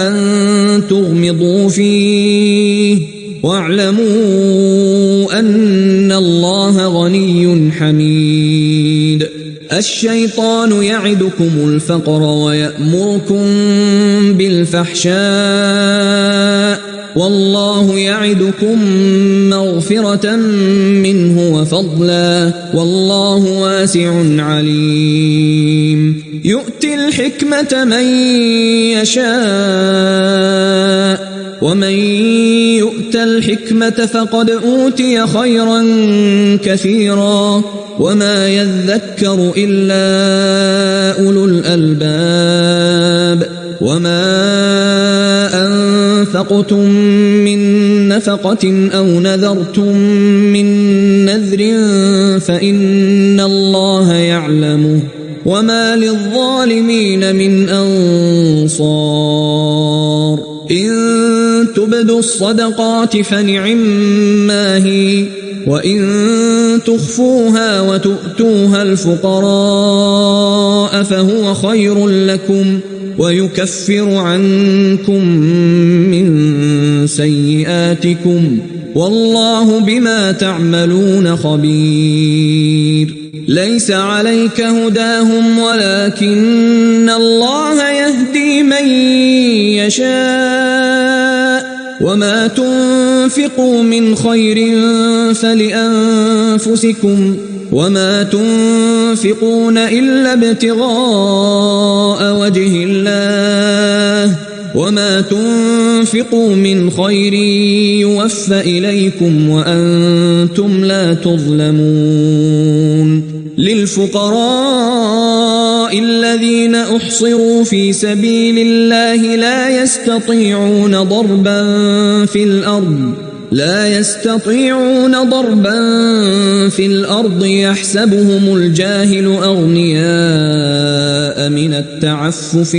أن تغمضوا فيه واعلموا أن الله غني حميد الشيطان يعدكم الفقر ويأمركم بالفحشاء والله يعدكم مغفرة منه وفضلا والله واسع عليم يؤتي الحكمة من يشاء ومن يؤت الحكمة فقد أوتي خيرا كثيرا وما يذكر إلا أولو الألباب وما أنفقتم من نفقة أو نذرتم من نذر فإن الله يعلمه وما للظالمين من أنصار إن تبدوا الصدقات فنعما هي وإن تخفوها وتؤتوها الفقراء فهو خير لكم ويكفر عنكم من سيئاتكم والله بما تعملون خبير ليس عليك هداهم ولكن الله يهدي من يشاء وما تنفقوا من خير فلأنفسكم وما تنفقون إلا ابتغاء وجه الله وما تنفقوا من خير يوفى إليكم وأنتم لا تظلمون للفقراء الذين أحصروا في سبيل الله لا يستطيعون ضربا في الأرض يحسبهم الجاهل أغنياء من التعفف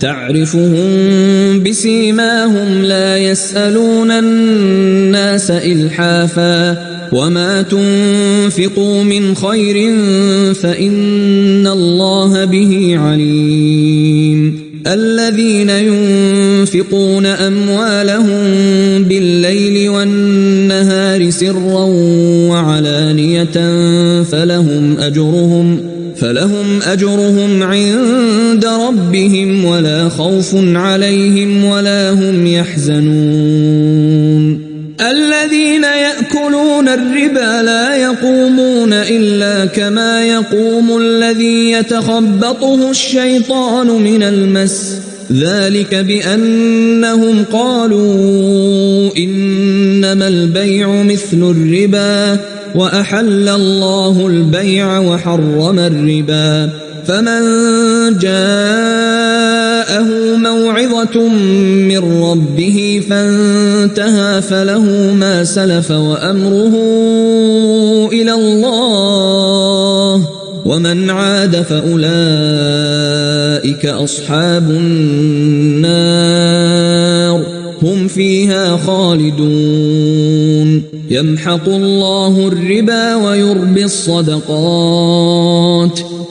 تعرفهم بسيماهم لا يسألون الناس إلحافا وما تنفقوا من خير فإن الله به عليم الذين ينفقون أموالهم بالليل والنهار سرا وعلانية فلهم أجرهم عند ربهم ولا خوف عليهم ولا هم يحزنون الذين يأكلون الربا لا يقومون يقومون إلا كما يقوم الذي يتخبطه الشيطان من المس ذلك بأنهم قالوا إنما البيع مثل الربا وأحل الله البيع وحرم الربا فمن جاءه موعظة من ربه فانتهى فله ما سلف وأمره إلى الله ومن عاد فأولئك أصحاب النار هم فيها خالدون يمحق الله الربا ويربي الصدقات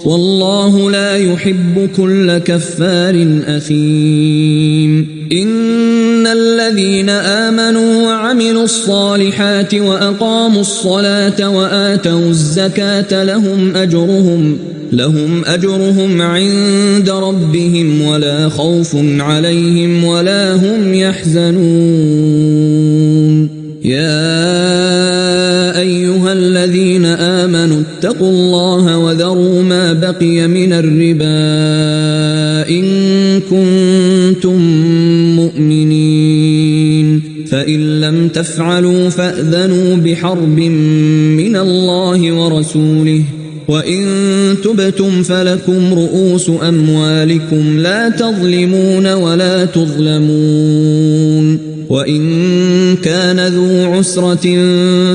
والله لا يحب كل كفار أثيم إن الذين آمنوا وعملوا الصالحات وأقاموا الصلاة وآتوا الزكاة لهم أجرهم عند ربهم ولا خوف عليهم ولا هم يحزنون يا أيها الذين آمنوا اتقوا الله وذروا ما بقي من الربا إن كنتم مؤمنين فإن لم تفعلوا فأذنوا بحرب من الله ورسوله وإن تبتم فلكم رؤوس أموالكم لا تظلمون ولا تظلمون وإن كان ذو عسرة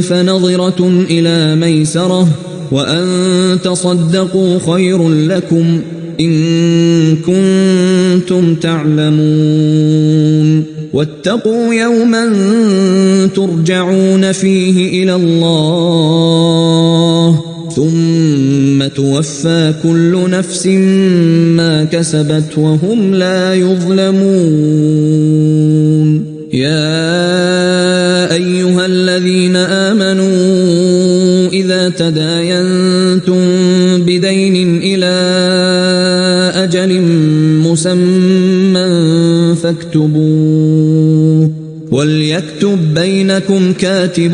فنظرة إلى ميسرة وأن تصدقوا خير لكم إن كنتم تعلمون واتقوا يوما ترجعون فيه إلى الله ثم توفى كل نفس ما كسبت وهم لا يظلمون يا أيها الذين آمنوا إذا تداينتم بدين إلى أجل مسمى فاكتبوه وليكتب بينكم كاتب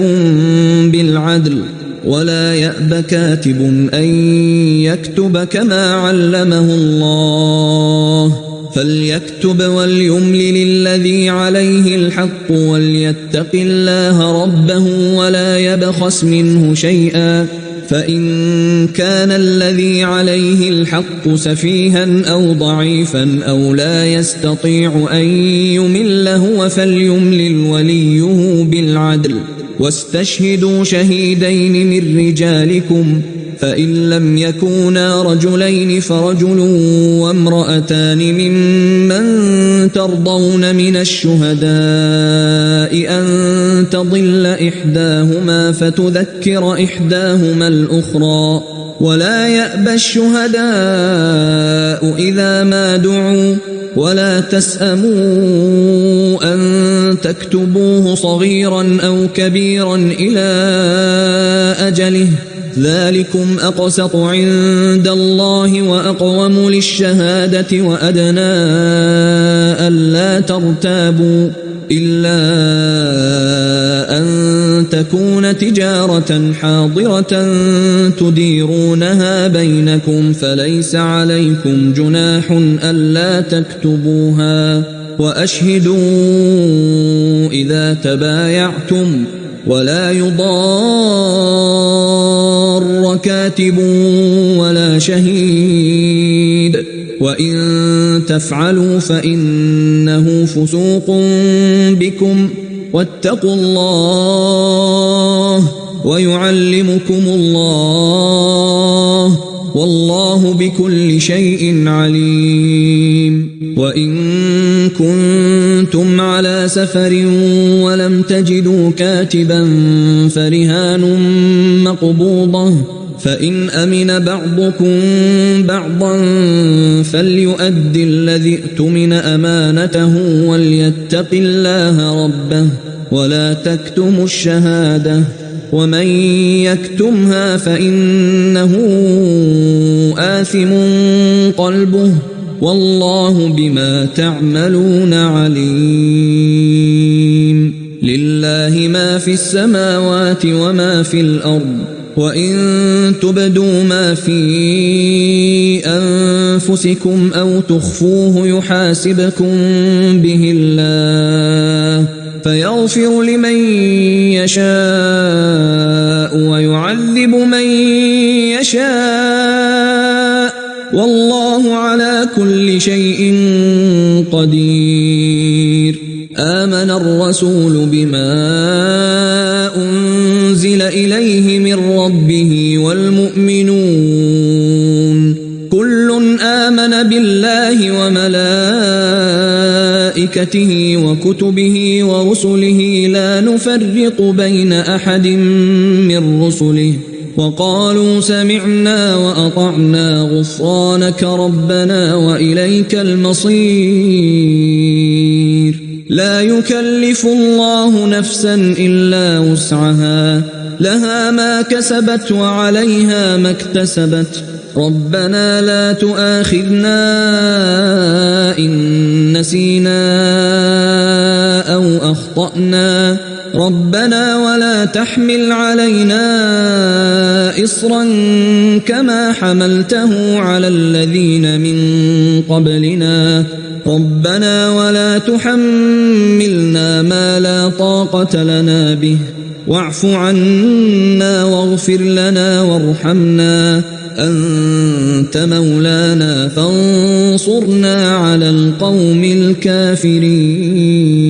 بالعدل ولا يأب كاتب أن يكتب كما علمه الله فليكتب وليملل الذي عليه الحق وليتق الله ربه ولا يبخس منه شيئا فإن كان الذي عليه الحق سفيها أو ضعيفا أو لا يستطيع أن يمل هو فليملل وليه بالعدل واستشهدوا شهيدين من رجالكم فإن لم يكونا رجلين فرجل وامرأتان ممن ترضون من الشهداء أن تضل إحداهما فتذكر إحداهما الأخرى ولا يأبى الشهداء إذا ما دعوا ولا تسأموا أن تكتبوه صغيرا أو كبيرا إلى أجله ذلكم أقسط عند الله وأقوم للشهادة وأدنى ألا ترتابوا إلا أن تكون تجارة حاضرة تديرونها بينكم فليس عليكم جناح ألا تكتبوها وأشهدوا إذا تبايعتم ولا يضار كاتب ولا شهيد وإن تفعلوا فإنه فسوق بكم واتقوا الله ويعلمكم الله والله بكل شيء عليم وإن كنتم على سفر ولم تجدوا كاتبا فرهان مقبوضة فإن أمن بعضكم بعضا فليؤد الذي اؤتمن أمانته وليتق الله ربه ولا تكتموا الشهادة ومن يكتمها فإنه آثم قلبه والله بما تعملون عليم لله ما في السماوات وما في الأرض وإن تبدوا ما في أنفسكم أو تخفوه يحاسبكم به الله فيغفر لمن يشاء ويعذب من يشاء والله على كل شيء قدير. آمن الرسول بما أنزل إليه من ربه والمؤمنون كل آمن بالله وملائكته وكتبه ورسله لا نفرق بين أحد من رسله وقالوا سمعنا وأطعنا غفرانك ربنا وإليك المصير. لا يكلف الله نفسا إلا وسعها لها ما كسبت وعليها ما اكتسبت ربنا لا تؤاخذنا إن نسينا أو أخطأنا ربنا ولا تحمل علينا إصرا كما حملته على الذين من قبلنا ربنا ولا تحملنا ما لا طاقة لنا به واعف عنا واغفر لنا وارحمنا أنت مولانا فانصرنا على القوم الكافرين.